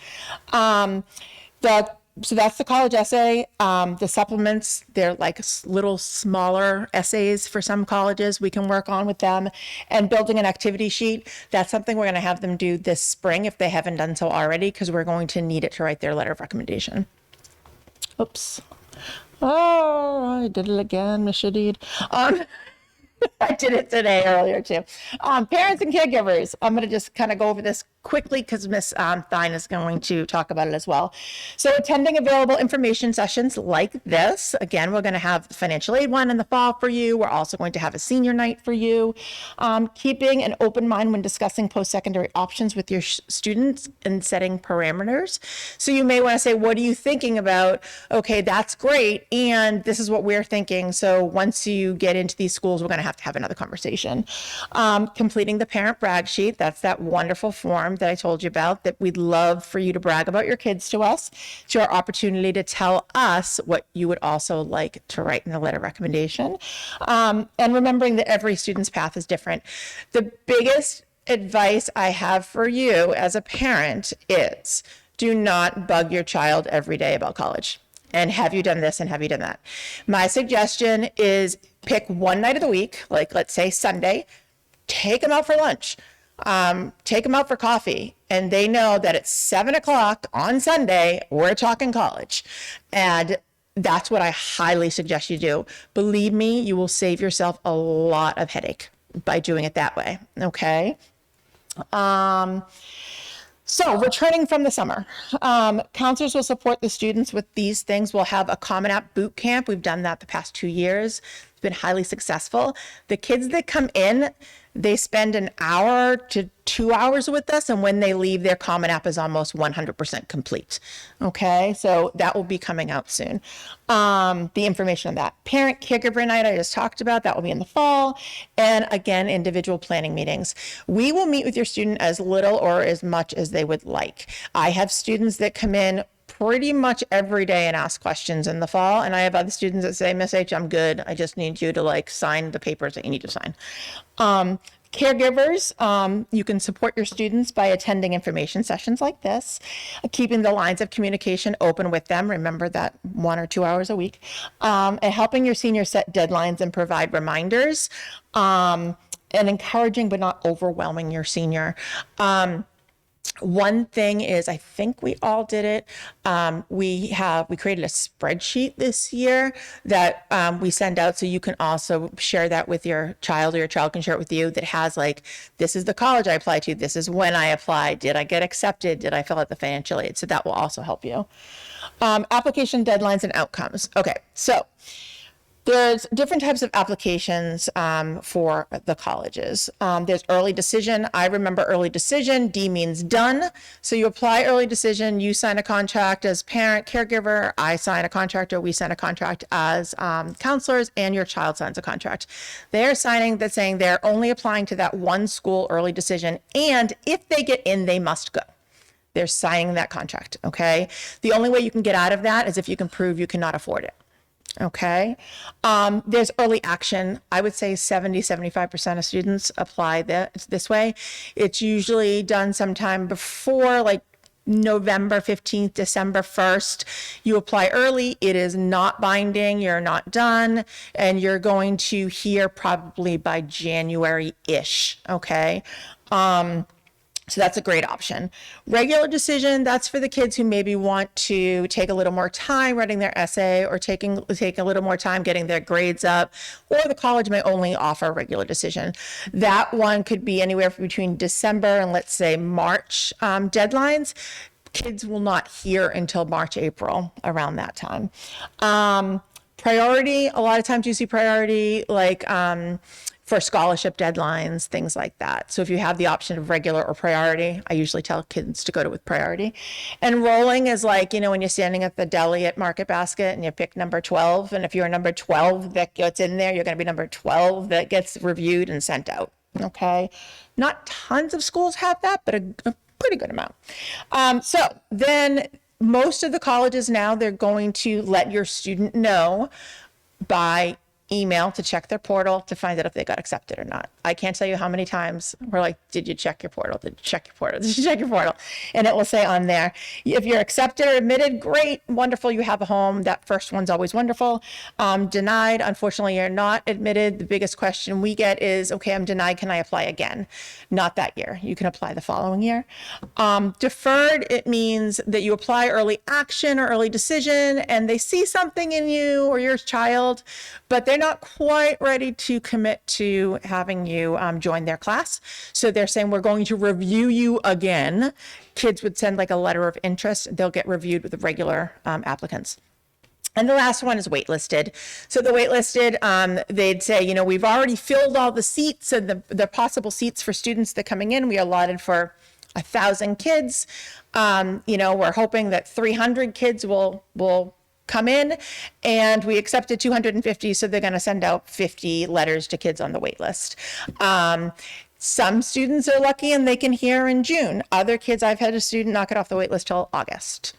So that's the college essay. The supplements, they're like little smaller essays for some colleges we can work on with them. And building an activity sheet, that's something we're going to have them do this spring if they haven't done so already, because we're going to need it to write their letter of recommendation. Oops. Oh, I did it again, Ms. Shadid. I did it today earlier too. Parents and caregivers. I'm going to just kind of go over this quickly because Ms. Thine is going to talk about it as well. So attending available information sessions like this. Again, we're going to have the financial aid one in the fall for you. We're also going to have a senior night for you. Keeping an open mind when discussing post-secondary options with your students and setting parameters. So you may want to say, what are you thinking about? Okay, that's great. And this is what we're thinking. So once you get into these schools, we're going to have another conversation. Completing the parent brag sheet. That's that wonderful form that I told you about, that we'd love for you to brag about your kids to us. It's your opportunity to tell us what you would also like to write in the letter of recommendation. And remembering that every student's path is different. The biggest advice I have for you as a parent is, do not bug your child every day about college. And have you done this and have you done that? My suggestion is pick one night of the week, like let's say Sunday, take them out for lunch. Take them out for coffee, and they know that at 7:00 on Sunday, we're talking college. And that's what I highly suggest you do. Believe me, you will save yourself a lot of headache by doing it that way. Okay. So returning from the summer, counselors will support the students with these things. We'll have a Common App boot camp. We've done that the past 2 years. It's been highly successful. The kids that come in, they spend an hour to 2 hours with us, and when they leave, their Common App is almost 100% complete. Okay, so that will be coming out soon. The information on that. Parent caregiver night I just talked about, that will be in the fall. And again, individual planning meetings. We will meet with your student as little or as much as they would like. I have students that come in pretty much every day and ask questions in the fall. And I have other students that say, Miss H, I'm good. I just need you to sign the papers that you need to sign. Caregivers, you can support your students by attending information sessions like this, keeping the lines of communication open with them. Remember that 1 or 2 hours a week, and helping your senior set deadlines and provide reminders, and encouraging but not overwhelming your senior. One thing is, I think we all did it. We created a spreadsheet this year that we send out, so you can also share that with your child, or your child can share it with you, that has this is the college I applied to. This is when I applied. Did I get accepted? Did I fill out the financial aid? So that will also help you. Application deadlines and outcomes. Okay, so there's different types of applications for the colleges. There's early decision. I remember early decision. D means done. So you apply early decision. You sign a contract as parent, caregiver. I sign a contract, or we sign a contract as counselors, and your child signs a contract. They're signing that saying they're only applying to that one school early decision. And if they get in, they must go. They're signing that contract, okay? The only way you can get out of that is if you can prove you cannot afford it. Okay. There's early action. I would say 75% of students apply this way. It's usually done sometime before like November 15th, December 1st. You apply early. It is not binding. You're not done. And you're going to hear probably by January-ish. Okay. So that's a great option. Regular decision, that's for the kids who maybe want to take a little more time writing their essay or take a little more time getting their grades up, or the college may only offer regular decision. That one could be anywhere between December and let's say March deadlines. Kids will not hear until March, April, around that time. Priority, a lot of times you see priority like for scholarship deadlines, things like that. So if you have the option of regular or priority, I usually tell kids to go with priority. Enrolling is like, when you're standing at the deli at Market Basket and you pick number 12, and if you're number 12 that gets in there, you're going to be number 12 that gets reviewed and sent out. Okay. Not tons of schools have that, but a pretty good amount. So then most of the colleges now, they're going to let your student know by email to check their portal to find out if they got accepted or not. I can't tell you how many times we're like, did you check your portal? Did you check your portal? Did you check your portal? And it will say on there, if you're accepted or admitted, great, wonderful, you have a home. That first one's always wonderful. Denied, unfortunately, you're not admitted. The biggest question we get is, okay, I'm denied, can I apply again? Not that year. You can apply the following year. Deferred, it means that you apply early action or early decision and they see something in you or your child, but they're not quite ready to commit to having you join their class. So they're saying, we're going to review you again. Kids would send like a letter of interest. They'll get reviewed with the regular applicants. And the last one is waitlisted. So the waitlisted, they'd say, we've already filled all the seats and the possible seats for students that are coming in. We allotted for 1,000 kids. We're hoping that 300 kids will come in, and we accepted 250, so they're going to send out 50 letters to kids on the wait list. Some students are lucky and they can hear in June. Other kids, I've had a student knock it off the wait list till August.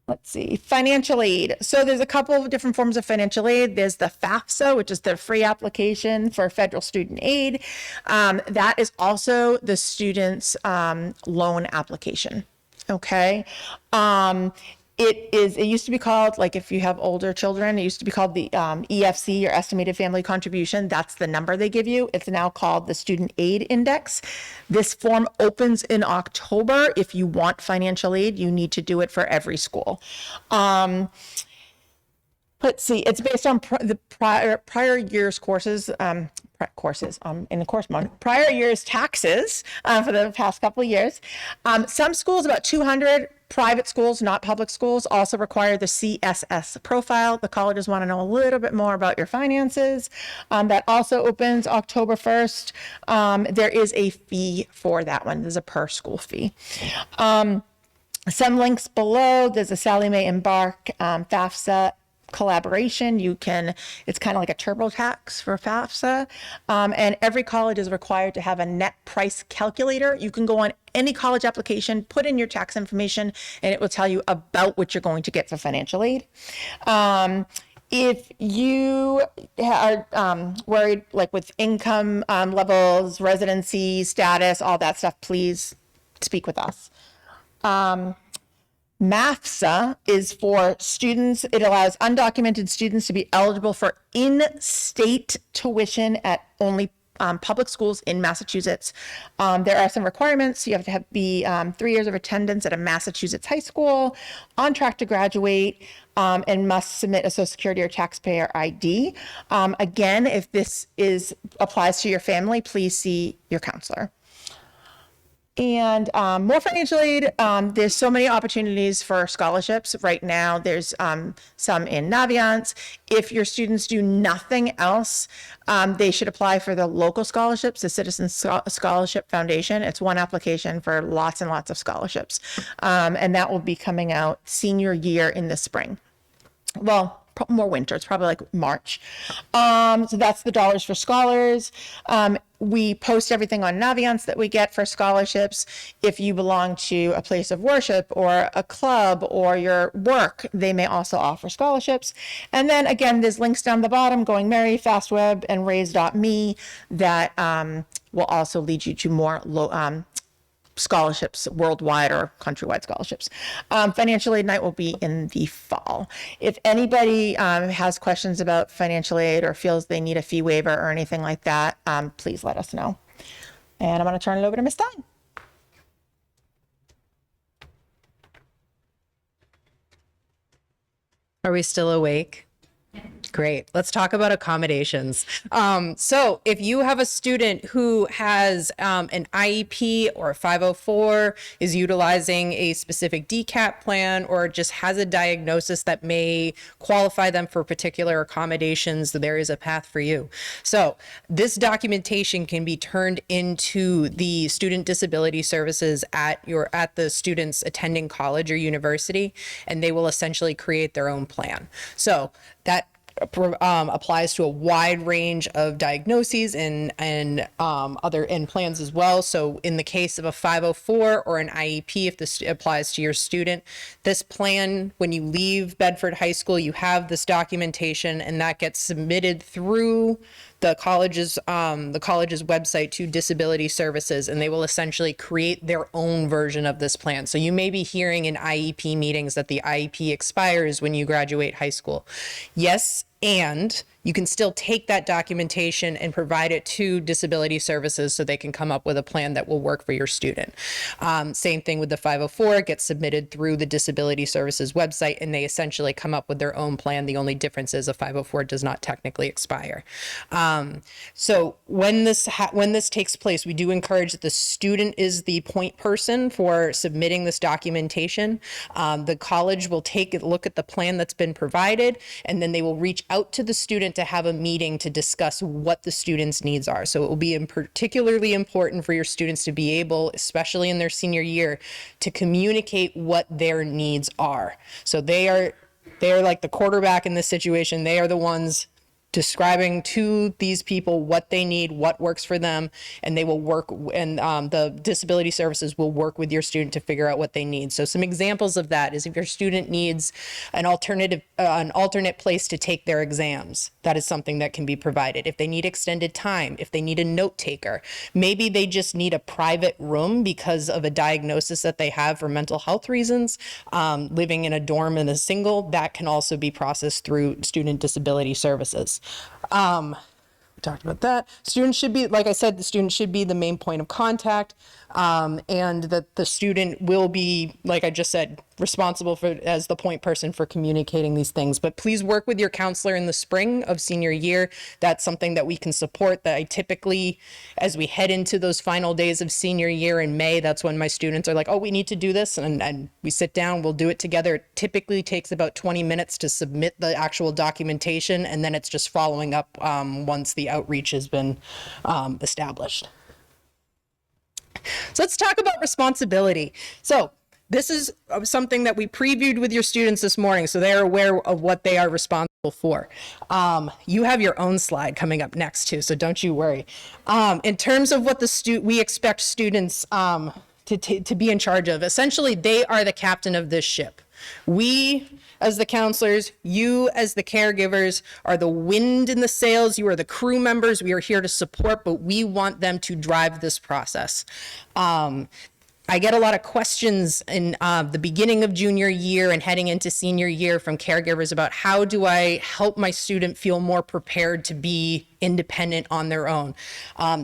Let's see, financial aid. So there's a couple of different forms of financial aid. There's the FAFSA, which is the free application for federal student aid. That is also the student's loan application. Okay. It used to be called, like if you have older children, it used to be called the EFC, or Estimated Family Contribution. That's the number they give you. It's now called the Student Aid Index. This form opens in October. If you want financial aid, you need to do it for every school. Let's see, it's based on the prior year's courses, in the course mode, prior year's taxes for the past couple of years. Some schools, about 200 private schools, not public schools, also require the CSS profile. The colleges want to know a little bit more about your finances. That also opens October 1st. There is a fee for that one. There's a per school fee. Some links below. There's a Sallie Mae Embark FAFSA collaboration. It's kind of like a TurboTax for FAFSA. And every college is required to have a net price calculator. You can go on any college application, put in your tax information, and it will tell you about what you're going to get for financial aid. If you are worried, like with income levels, residency status, all that stuff, please speak with us. MAFSA is for students. It allows undocumented students to be eligible for in-state tuition at only public schools in Massachusetts. There are some requirements. You have to be 3 years of attendance at a Massachusetts high school, on track to graduate, and must submit a Social Security or taxpayer ID. Again, if this applies to your family, please see your counselor. And more financial aid. There's so many opportunities for scholarships right now. There's some in Naviance. If your students do nothing else, they should apply for the local scholarships, the Citizens Scholarship Foundation. It's one application for lots and lots of scholarships. And that will be coming out senior year in the spring. Well, more winter. It's probably like March. So that's the Dollars for Scholars. we post everything on Naviance that we get for scholarships. If you belong to a place of worship or a club or your work, they may also offer scholarships. And then again, there's links down the bottom, Going Merry, FastWeb, and Raise.me that will also lead you to more scholarships, worldwide or countrywide scholarships. Financial aid night will be in the fall. If anybody has questions about financial aid or feels they need a fee waiver or anything like that, please let us know. And I'm going to turn it over to Ms. Stein. Are we still awake? Great. Let's talk about accommodations. So if you have a student who has an IEP or a 504, is utilizing a specific DCAP plan, or just has a diagnosis that may qualify them for particular accommodations, there is a path for you. So this documentation can be turned into the student disability services at the students attending college or university, and they will essentially create their own plan. So that applies to a wide range of diagnoses and other plans as well. So in the case of a 504 or an IEP, if this applies to your student, this plan, when you leave Bedford High School, you have this documentation, and that gets submitted through the college's website to Disability Services, and they will essentially create their own version of this plan. So you may be hearing in IEP meetings that the IEP expires when you graduate high school. Yes, and you can still take that documentation and provide it to Disability Services so they can come up with a plan that will work for your student. Same thing with the 504, it gets submitted through the Disability Services website, and they essentially come up with their own plan. The only difference is a 504 does not technically expire. So when this takes place, we do encourage that the student is the point person for submitting this documentation. The college will take a look at the plan that's been provided, and then they will reach out to the student to have a meeting to discuss what the student's needs are. So it will be particularly important for your students to be able, especially in their senior year, to communicate what their needs are. So they're like the quarterback in this situation. They are the ones describing to these people what they need, what works for them, and they will work, and the Disability Services will work with your student to figure out what they need. So some examples of that is if your student needs an alternate place to take their exams, that is something that can be provided. If they need extended time, if they need a note taker, maybe they just need a private room because of a diagnosis that they have for mental health reasons, living in a dorm in a single, that can also be processed through Student Disability Services. We talked about that. Students should be, like I said, the student should be the main point of contact, and that the student will be, like I just said, responsible for as the point person for communicating these things. But please work with your counselor in the spring of senior year. That's something that we can support. That I typically, as we head into those final days of senior year in May, that's when my students are like, oh, we need to do this. And we sit down, we'll do it together. It typically takes about 20 minutes to submit the actual documentation. And then it's just following up once the outreach has been established. So let's talk about responsibility. So this is something that we previewed with your students this morning, so they're aware of what they are responsible for. You have your own slide coming up next too, so don't you worry. In terms of what we expect students to be in charge of, essentially they are the captain of this ship. We, as the counselors, you as the caregivers, are the wind in the sails. You are the crew members. We are here to support, but we want them to drive this process. I get a lot of questions in the beginning of junior year and heading into senior year from caregivers about how do I help my student feel more prepared to be independent on their own.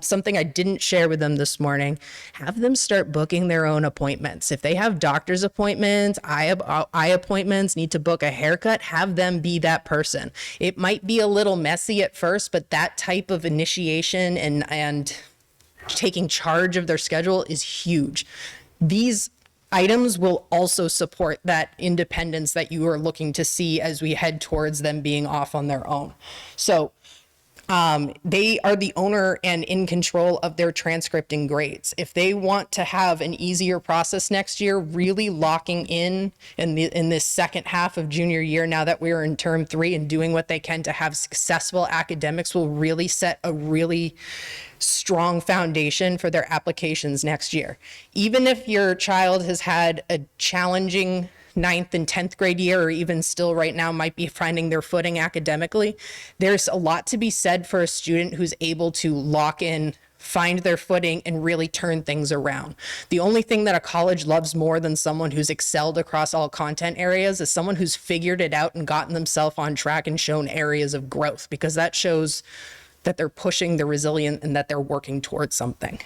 Something I didn't share with them this morning, have them start booking their own appointments. If they have doctor's appointments, eye appointments, need to book a haircut, have them be that person. It might be a little messy at first, but that type of initiation and taking charge of their schedule is huge. These items will also support that independence that you are looking to see as we head towards them being off on their own. So They are the owner and in control of their transcript and grades. If they want to have an easier process next year, really locking in this second half of junior year, now that we're in term 3, and doing what they can to have successful academics will really set a really strong foundation for their applications next year. Even if your child has had a challenging 9th and 10th grade year, or even still right now might be finding their footing academically, there's a lot to be said for a student who's able to lock in, find their footing, and really turn things around. The only thing that a college loves more than someone who's excelled across all content areas is someone who's figured it out and gotten themselves on track and shown areas of growth, because that shows that they're pushing, they're resilient, and that they're working towards something.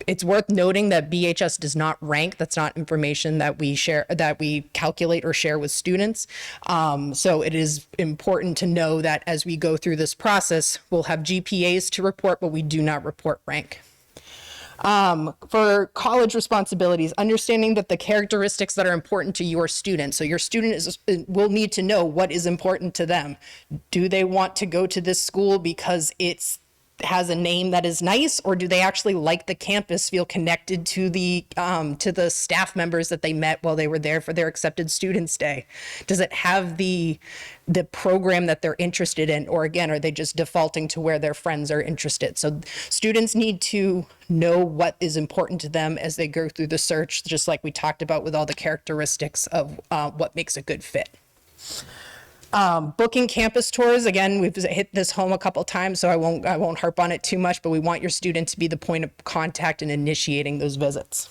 It's worth noting that BHS does not rank. That's not information that we share, that we calculate or share with students. So it is important to know that as we go through this process, we'll have GPAs to report, but we do not report rank. For college responsibilities, understanding that the characteristics that are important to your student. So your student will need to know what is important to them. Do they want to go to this school because has a name that is nice, or do they actually like the campus, feel connected to the staff members that they met while they were there for their accepted students day? Does it have the program that they're interested in, or again, are they just defaulting to where their friends are interested? So students need to know what is important to them as they go through the search, just like we talked about with all the characteristics of what makes a good fit. Booking campus tours, again, we've hit this home a couple times, so I won't harp on it too much, but we want your student to be the point of contact in initiating those visits.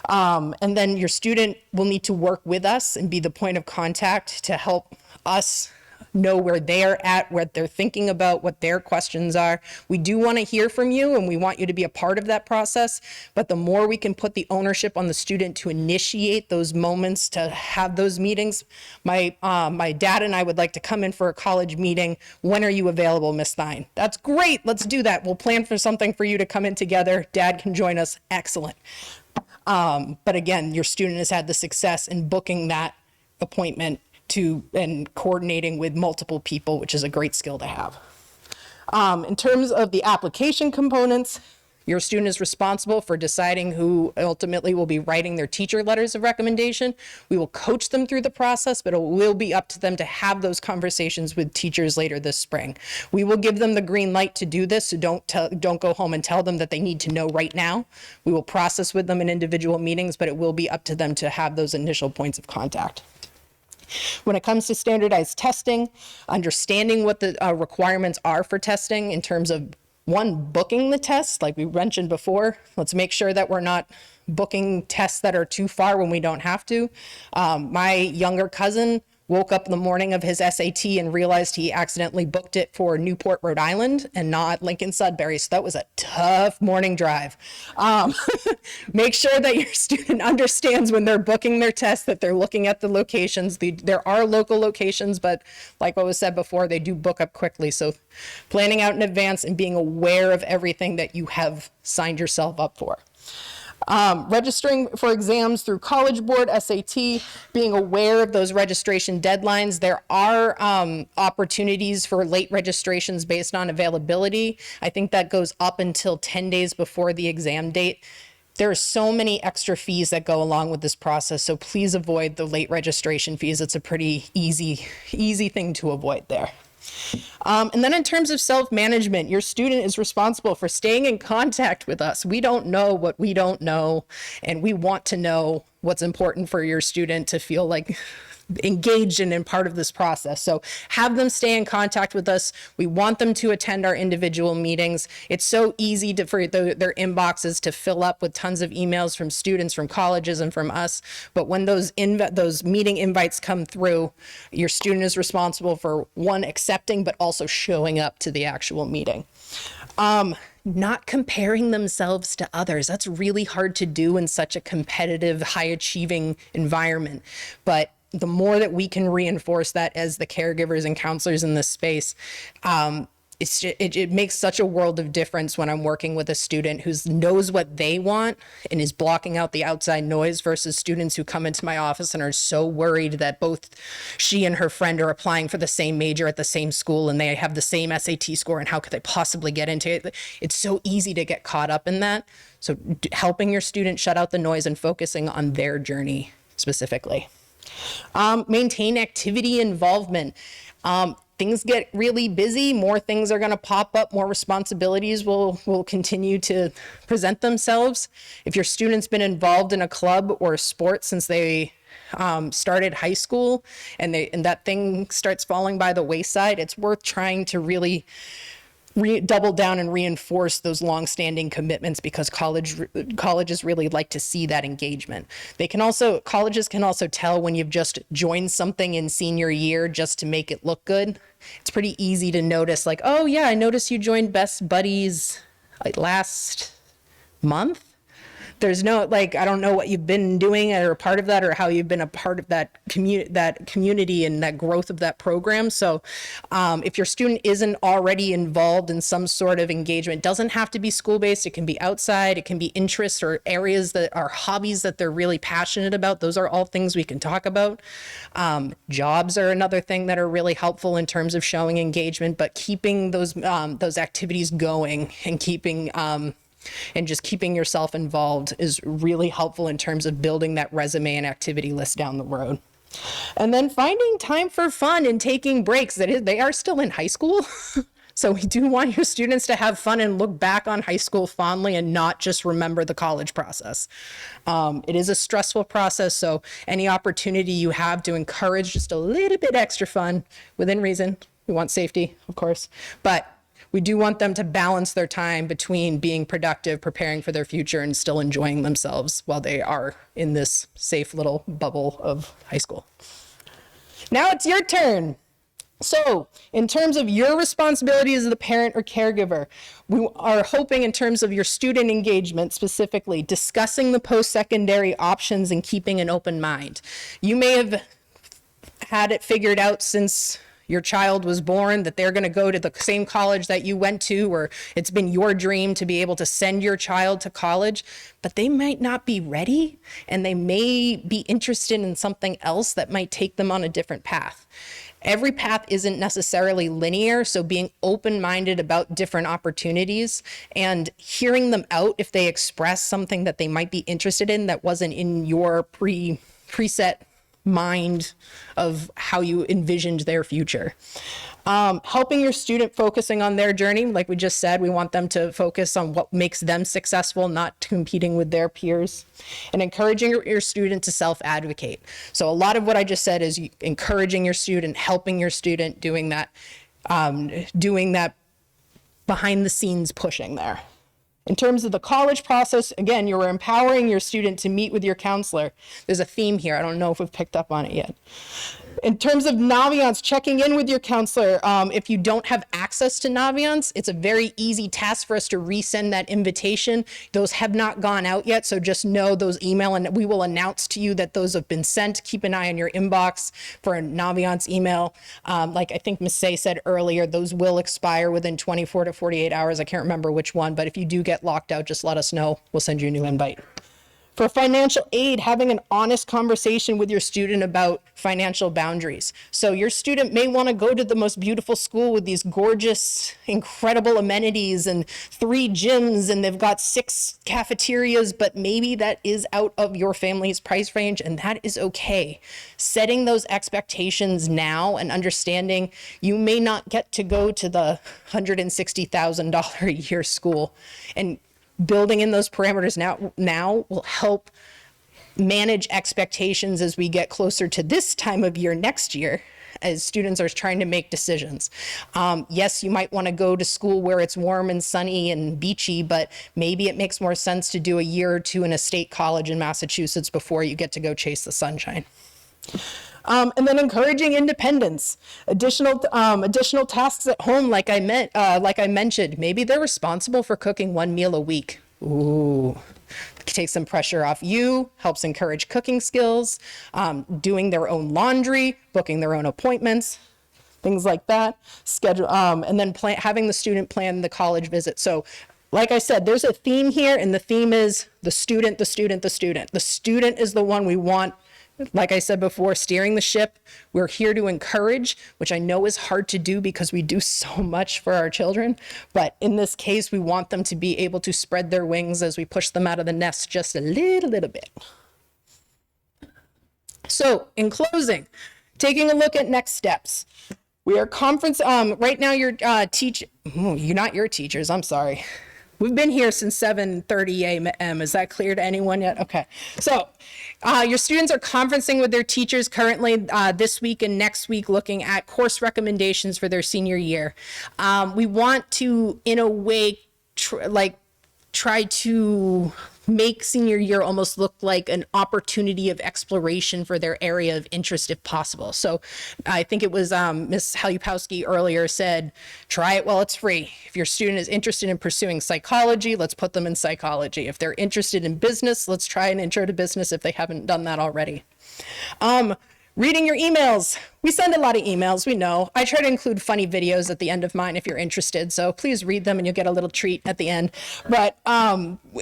And then your student will need to work with us and be the point of contact to help us know where they're at, what they're thinking about, what their questions are. We do want to hear from you, and we want you to be a part of that process. But the more we can put the ownership on the student to initiate those moments, to have those meetings. My dad and I would like to come in for a college meeting. When are you available, Miss Thine? That's great. Let's do that. We'll plan for something for you to come in together. Dad can join us. Excellent. But again, your student has had the success in booking that appointment and coordinating with multiple people, which is a great skill to have. In terms of the application components, your student is responsible for deciding who ultimately will be writing their teacher letters of recommendation. We will coach them through the process, but it will be up to them to have those conversations with teachers later this spring. We will give them the green light to do this, so don't go home and tell them that they need to know right now. We will process with them in individual meetings, but it will be up to them to have those initial points of contact. When it comes to standardized testing, understanding what the requirements are for testing in terms of, one, booking the test, like we mentioned before. Let's make sure that we're not booking tests that are too far when we don't have to. My younger cousin woke up the morning of his SAT and realized he accidentally booked it for Newport, Rhode Island, and not Lincoln Sudbury. So that was a tough morning drive. Make sure that your student understands when they're booking their test that they're looking at the locations. There are local locations, but like what was said before, they do book up quickly. So planning out in advance and being aware of everything that you have signed yourself up for. Registering for exams through College Board, SAT, being aware of those registration deadlines. There are opportunities for late registrations based on availability. I think that goes up until 10 days before the exam date. There are so many extra fees that go along with this process, so please avoid the late registration fees. It's a pretty easy thing to avoid there. And then in terms of self-management, your student is responsible for staying in contact with us. We don't know what we don't know, and we want to know what's important for your student to feel like engaged and in part of this process. So have them stay in contact with us. We want them to attend our individual meetings. It's so easy for their inboxes to fill up with tons of emails from students, from colleges, and from us. But when those meeting invites come through, your student is responsible for, one, accepting, but also showing up to the actual meeting. Not comparing themselves to others. That's really hard to do in such a competitive, high-achieving environment. But the more that we can reinforce that as the caregivers and counselors in this space, it makes such a world of difference when I'm working with a student who knows what they want and is blocking out the outside noise versus students who come into my office and are so worried that both she and her friend are applying for the same major at the same school and they have the same SAT score and how could they possibly get into it? It's so easy to get caught up in that. So helping your student shut out the noise and focusing on their journey specifically. Maintain activity involvement. Things get really busy, more things are going to pop up, more responsibilities will continue to present themselves. If your student's been involved in a club or a sport since they started high school and that thing starts falling by the wayside, it's worth trying to really double down and reinforce those long-standing commitments because colleges really like to see that engagement. Colleges can also tell when you've just joined something in senior year just to make it look good. It's pretty easy to notice like, oh yeah, I noticed you joined Best Buddies like last month. There's no, like, I don't know what you've been doing or a part of that or how you've been a part of that community and that growth of that program. So if your student isn't already involved in some sort of engagement, it doesn't have to be school-based. It can be outside. It can be interests or areas that are hobbies that they're really passionate about. Those are all things we can talk about. Jobs are another thing that are really helpful in terms of showing engagement, but keeping those activities going and keeping and just keeping yourself involved is really helpful in terms of building that resume and activity list down the road. And then finding time for fun and taking breaks. They are still in high school. So we do want your students to have fun and look back on high school fondly and not just remember the college process. It is a stressful process, so any opportunity you have to encourage just a little bit extra fun within reason. We want safety, of course, but we do want them to balance their time between being productive, preparing for their future, and still enjoying themselves while they are in this safe little bubble of high school. Now it's your turn. So in terms of your responsibilities as the parent or caregiver, we are hoping in terms of your student engagement, specifically discussing the post-secondary options and keeping an open mind. You may have had it figured out since your child was born that they're going to go to the same college that you went to, or it's been your dream to be able to send your child to college, but they might not be ready and they may be interested in something else that might take them on a different path. Every path isn't necessarily linear, so being open-minded about different opportunities and hearing them out if they express something that they might be interested in that wasn't in your preset mind of how you envisioned their future. Helping your student focusing on their journey. Like we just said, we want them to focus on what makes them successful, not competing with their peers. And encouraging your student to self-advocate. So a lot of what I just said is encouraging your student, helping your student, doing that behind the scenes pushing there. In terms of the college process, again, you're empowering your student to meet with your counselor. There's a theme here. I don't know if we've picked up on it yet. In terms of Naviance, checking in with your counselor. If you don't have access to Naviance, it's a very easy task for us to resend that invitation. Those have not gone out yet, so just know those email, and we will announce to you that those have been sent. Keep an eye on your inbox for a Naviance email. Like I think Ms. Say said earlier, those will expire within 24 to 48 hours. I can't remember which one, but if you do get locked out, just let us know. We'll send you a new invite. For financial aid, having an honest conversation with your student about financial boundaries. So your student may want to go to the most beautiful school with these gorgeous, incredible amenities and 3 gyms, and they've got 6 cafeterias, but maybe that is out of your family's price range, and that is okay. Setting those expectations now and understanding you may not get to go to the $160,000 a year school, and building in those parameters now will help manage expectations as we get closer to this time of year next year, as students are trying to make decisions. Yes, you might want to go to school where it's warm and sunny and beachy, but maybe it makes more sense to do a year or 2 in a state college in Massachusetts before you get to go chase the sunshine. And then encouraging independence, additional tasks at home, like I mentioned. Maybe they're responsible for cooking 1 meal a week. Ooh, take some pressure off you, helps encourage cooking skills, doing their own laundry, booking their own appointments. things like that. Schedule, and then having the student plan the college visit. So like I said, there's a theme here, and the theme is the student, the student, the student. The student is the one we want. Like I said before, steering the ship. We're here to encourage, which I know is hard to do because we do so much for our children. But in this case, we want them to be able to spread their wings as we push them out of the nest just a little bit. So in closing, taking a look at next steps. We are conference, right now you're you're not your teachers, I'm sorry. We've been here since 7:30 a.m. Is that clear to anyone yet? Okay. So your students are conferencing with their teachers currently this week and next week, looking at course recommendations for their senior year. We want to, in a way, try to make senior year almost look like an opportunity of exploration for their area of interest if possible. So I think it was Ms. Halupowski earlier said, try it while it's free. If your student is interested in pursuing psychology, let's put them in psychology. If they're interested in business, let's try an intro to business if they haven't done that already. Reading your emails. We send a lot of emails, we know. I try to include funny videos at the end of mine if you're interested, so please read them and you'll get a little treat at the end. But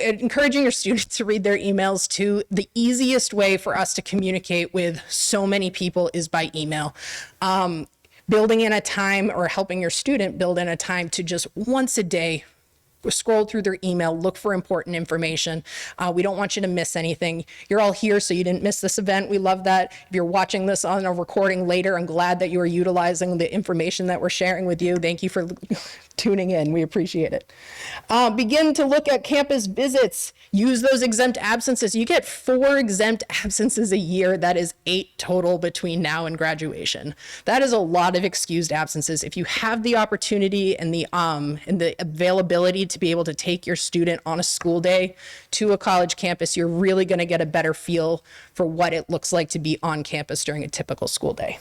encouraging your students to read their emails too. The easiest way for us to communicate with so many people is by email. Building in a time, or helping your student build in a time to just once a day scroll through their email, look for important information. We don't want you to miss anything. You're all here, so you didn't miss this event. We love that. If you're watching this on a recording later, I'm glad that you are utilizing the information that we're sharing with you. Thank you for tuning in. We appreciate it. Begin to look at campus visits. Use those exempt absences. You get 4 exempt absences a year. That is 8 total between now and graduation. That is a lot of excused absences. If you have the opportunity and the availability to be able to take your student on a school day to a college campus, you're really going to get a better feel for what it looks like to be on campus during a typical school day.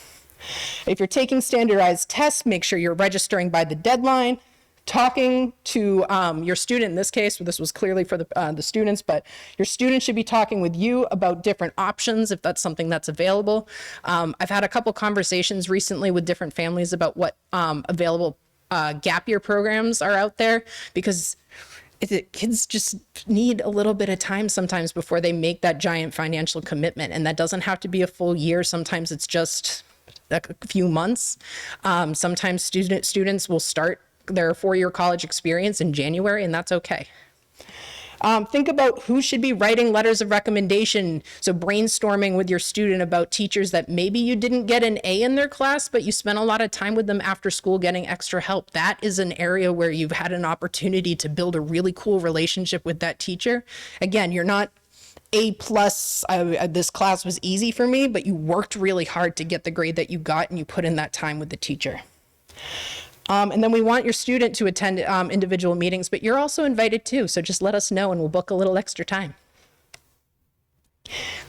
If you're taking standardized tests, make sure you're registering by the deadline. Talking to your student, in this case, this was clearly for the students, but your student should be talking with you about different options if that's something that's available. I've had a couple conversations recently with different families about what available gap year programs are out there, because kids just need a little bit of time sometimes before they make that giant financial commitment. And that doesn't have to be a full year. Sometimes it's just a few months. Sometimes students will start their 4-year college experience in January, and that's okay. Think about who should be writing letters of recommendation. So brainstorming with your student about teachers that maybe you didn't get an A in their class, but you spent a lot of time with them after school getting extra help. That is an area where you've had an opportunity to build a really cool relationship with that teacher. Again, you're not A+, this class was easy for me, but you worked really hard to get the grade that you got, and you put in that time with the teacher. And then we want your student to attend individual meetings, but you're also invited too. So just let us know and we'll book a little extra time.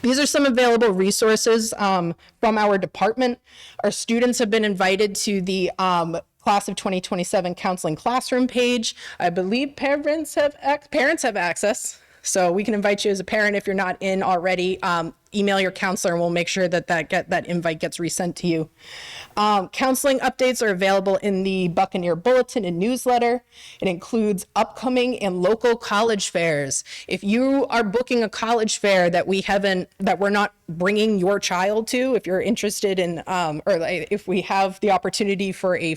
These are some available resources from our department. Our students have been invited to the Class of 2027 Counseling Classroom page. I believe parents have access. So we can invite you as a parent if you're not in already. Email your counselor and we'll make sure that that invite gets resent to you. Counseling updates are available in the Buccaneer Bulletin and newsletter. It includes upcoming and local college fairs. If you are booking a college fair that we're not bringing your child to, if you're interested in, if we have the opportunity for a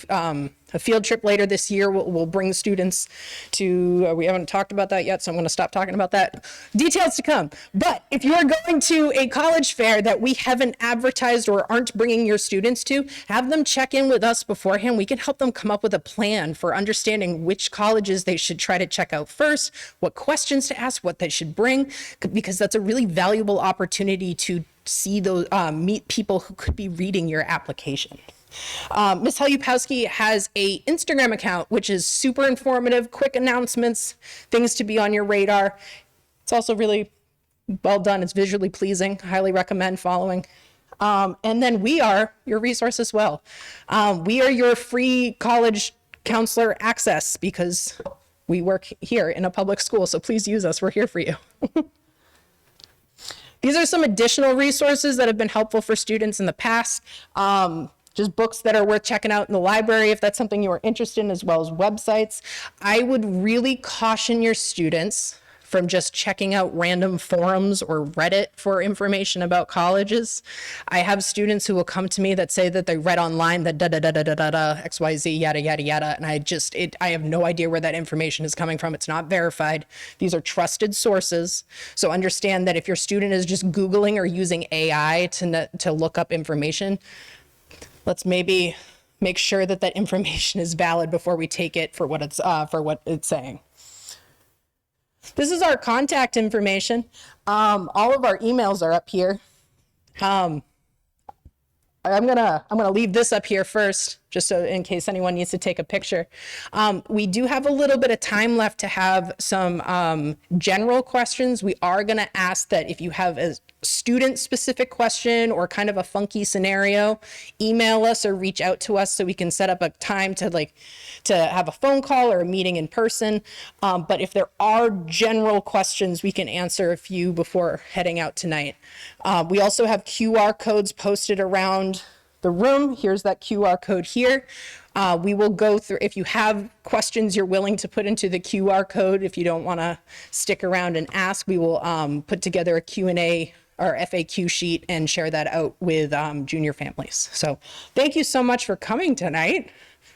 field trip later this year, we'll bring students to, we haven't talked about that yet, so I'm going to stop talking about that. Details to come. But if you're going to a college fair that we haven't advertised or aren't bringing your students to, have them check in with us beforehand. We can help them come up with a plan for understanding which colleges they should try to check out first, what questions to ask, what they should bring, because that's a really valuable opportunity to see those, meet people who could be reading your application. Ms. Halupowski has a Instagram account, which is super informative, quick announcements, things to be on your radar. It's also really well done. It's visually pleasing. Highly recommend following. And then we are your resource as well. We are your free college counselor access because we work here in a public school. So please use us. We're here for you. These are some additional resources that have been helpful for students in the past. just books that are worth checking out in the library if that's something you are interested in, as well as websites. I would really caution your students from just checking out random forums or Reddit for information about colleges. I have students who will come to me that say that they read online that XYZ, yada, yada, yada. And I have no idea where that information is coming from. It's not verified. These are trusted sources. So understand that if your student is just Googling or using AI to look up information, let's maybe make sure that that information is valid before we take it for what it's saying. This is our contact information. All of our emails are up here. I'm gonna leave this up here first, just so in case anyone needs to take a picture. We do have a little bit of time left to have some general questions. We are gonna ask that if you have a student-specific question or kind of a funky scenario, email us or reach out to us so we can set up a time to have a phone call or a meeting in person. But if there are general questions, we can answer a few before heading out tonight. We also have QR codes posted around the room. Here's that QR code here. We will go through, if you have questions you're willing to put into the QR code, if you don't want to stick around and ask, we will put together a Q&A or FAQ sheet and share that out with junior families. So thank you so much for coming tonight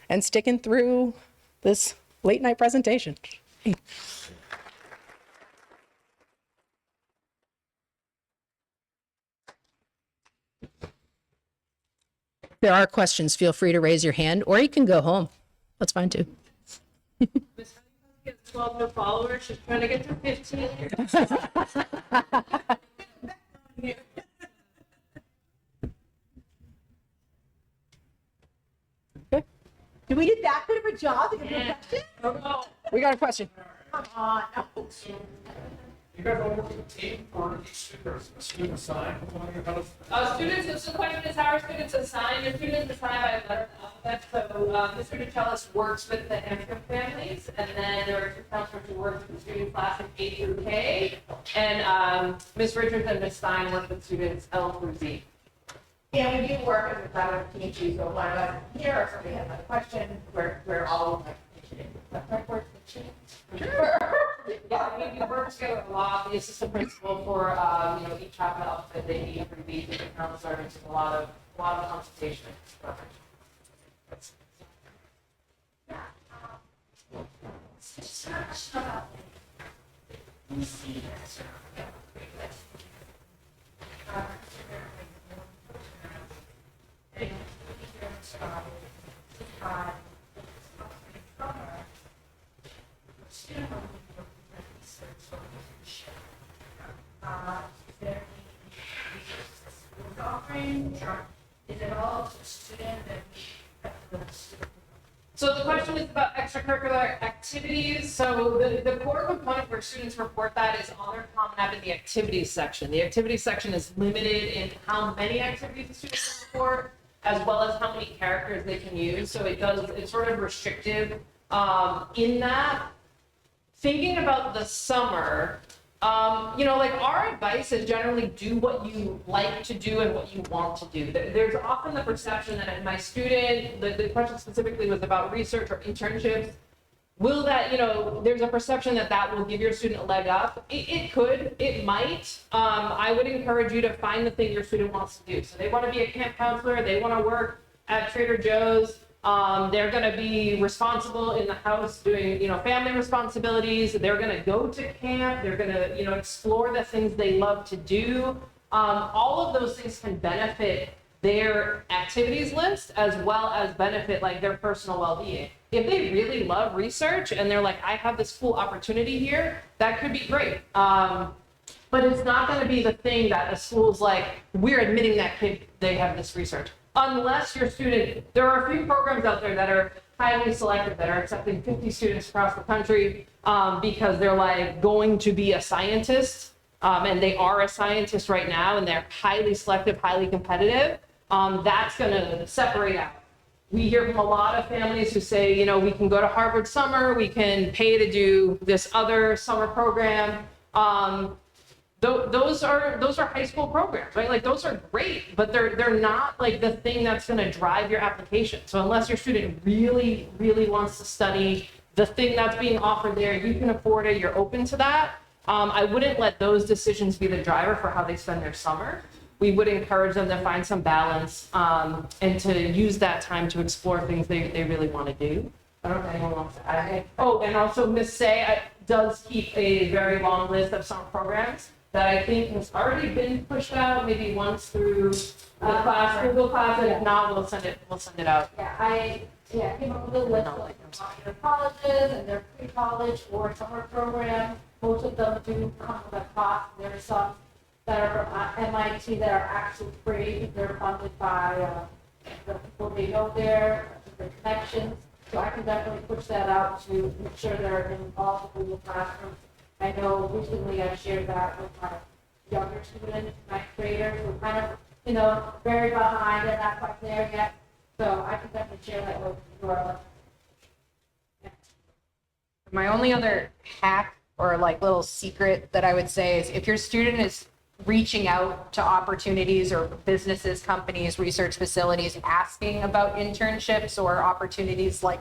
and sticking through this late night presentation. If there are questions, feel free to raise your hand, or you can go home. That's fine too. Miss Honeycutt gets 12 new followers. She's trying to get to 15. Did we do that good of a job? We got a question. Come on. You guys all work with a team or each student assigned? Students, so the question is, how are students assigned? Your students assigned by letter of alphabet. So Mr. DeChellis works with the Hampshire families, and then there are two counselors who work with the student class of A through K, and Ms. Richards and Ms. Stein work with students L through Z. Yeah, we do work as a collaborative team too, so if one of us here or somebody has a question, we're all like, that's my work. Yeah, we work together a lot. The assistant principal for each half of alphabet, they meet every week, and the counselors, a lot of consultation. So the question is about extracurricular activities. So the core component where students report that is on their Common App in the activities section. The activities section is limited in how many activities the students can report, as well as how many characters they can use. So it's sort of restrictive in that. Thinking about the summer, our advice is generally do what you like to do and what you want to do. There's often the perception that my student, the question specifically was about research or internships. Will that, there's a perception that will give your student a leg up. It could, it might. I would encourage you to find the thing your student wants to do. So they want to be a camp counselor, they want to work at Trader Joe's. They're going to be responsible in the house doing, family responsibilities. They're going to go to camp. They're going to, explore the things they love to do. All of those things can benefit their activities list as well as benefit like their personal well-being. If they really love research and they're like, I have this cool opportunity here, that could be great. But it's not going to be the thing that a school's like, we're admitting that kid, they have this research. Unless your student, there are a few programs out there that are highly selective, that are accepting 50 students across the country because they're like going to be a scientist, and they are a scientist right now, and they're highly selective, highly competitive. That's going to separate out. We hear from a lot of families who say, we can go to Harvard summer, we can pay to do this other summer program. those are high school programs, right? Like those are great, but they're not like the thing that's going to drive your application. So unless your student really wants to study the thing that's being offered there, you can afford it, you're open to that. I wouldn't let those decisions be the driver for how they spend their summer. We would encourage them to find some balance and to use that time to explore things they really want to do. I don't know if anyone wants to add anything. Oh, and also Miss Say does keep a very long list of summer programs that I think has already been pushed out, maybe once through the Google class, and if not, we'll send it out. Yeah, I came up with a list of like their colleges and their pre-college or summer programs. Most of them do come with a cost. There are some that are from MIT that are actually free. They're funded by the people they know there, their connections. So I can definitely push that out to make sure they're in all the Google Classroom. I know recently I shared that with my younger students, my graders, who are kind of, very behind and not quite there yet. So I can definitely share that with you. My only other hack or like little secret that I would say is if your student is reaching out to opportunities or businesses, companies, research facilities, asking about internships or opportunities like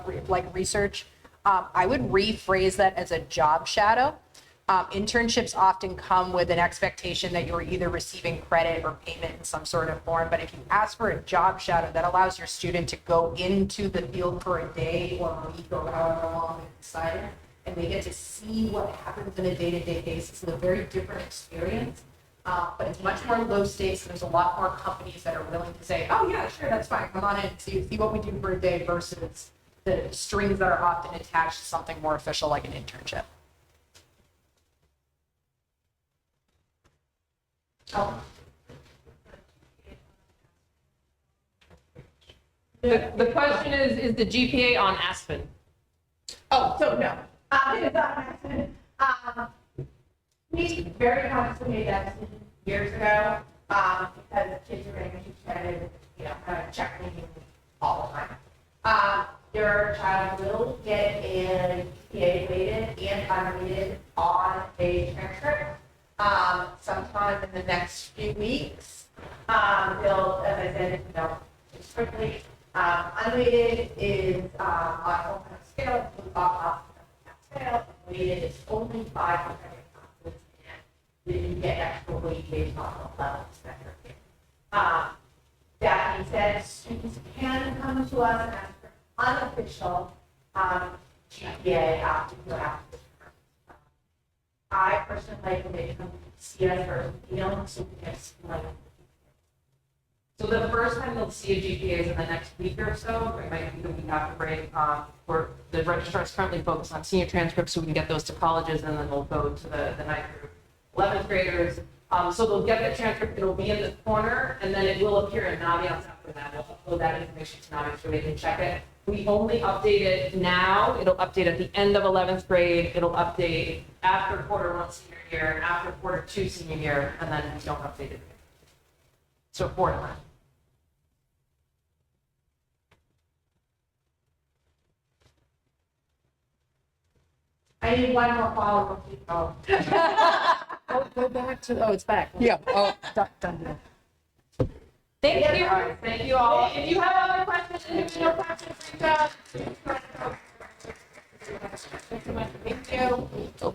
research, I would rephrase that as a job shadow. Internships often come with an expectation that you're either receiving credit or payment in some sort of form. But if you ask for a job shadow, that allows your student to go into the field for a day or a week or however long they decided, and they get to see what happens on a day-to-day basis. It's a very different experience, but it's much more low stakes. There's a lot more companies that are willing to say, oh yeah, sure, that's fine. Come on in, see what we do for a day versus the strings that are often attached to something more official like an internship. The question is the GPA on Aspen? Oh, so no. It's not an accident. We very consciously made that decision years ago, because kids are getting educated, kind of checking all the time. Your child will get an GPA weighted and unweighted on a transcript. Sometime in the next few weeks. They'll, as I said, just quickly, unweighted is on a whole kind of scale, it's off scale, weighted is only 5 credit classes, and then you get extra weight based on the levels that you're in. That being said, students can come to us and ask for unofficial GPA after you have. I personally like when they come see us for so we can like. So the first time they'll see a GPA is in the next week or so, or it might be the week after break. Where the registrar is currently focused on senior transcripts, so we can get those to colleges, and then they'll go to the 9th group, 11th graders. So they'll get the transcript, it'll be in the corner, and then it will appear in Naviance after that. We'll upload that information to Naviance so they can check it. We only update it now. It'll update at the end of 11th grade. It'll update after quarter 1 senior year, and after quarter 2 senior year, and then we don't update it again. So 4 times. I need one more follow-up. Go back to, it's back. Yeah. Oh. Done. Thank you. All right, thank you all. If you have other questions, individual questions, reach out. Thank you.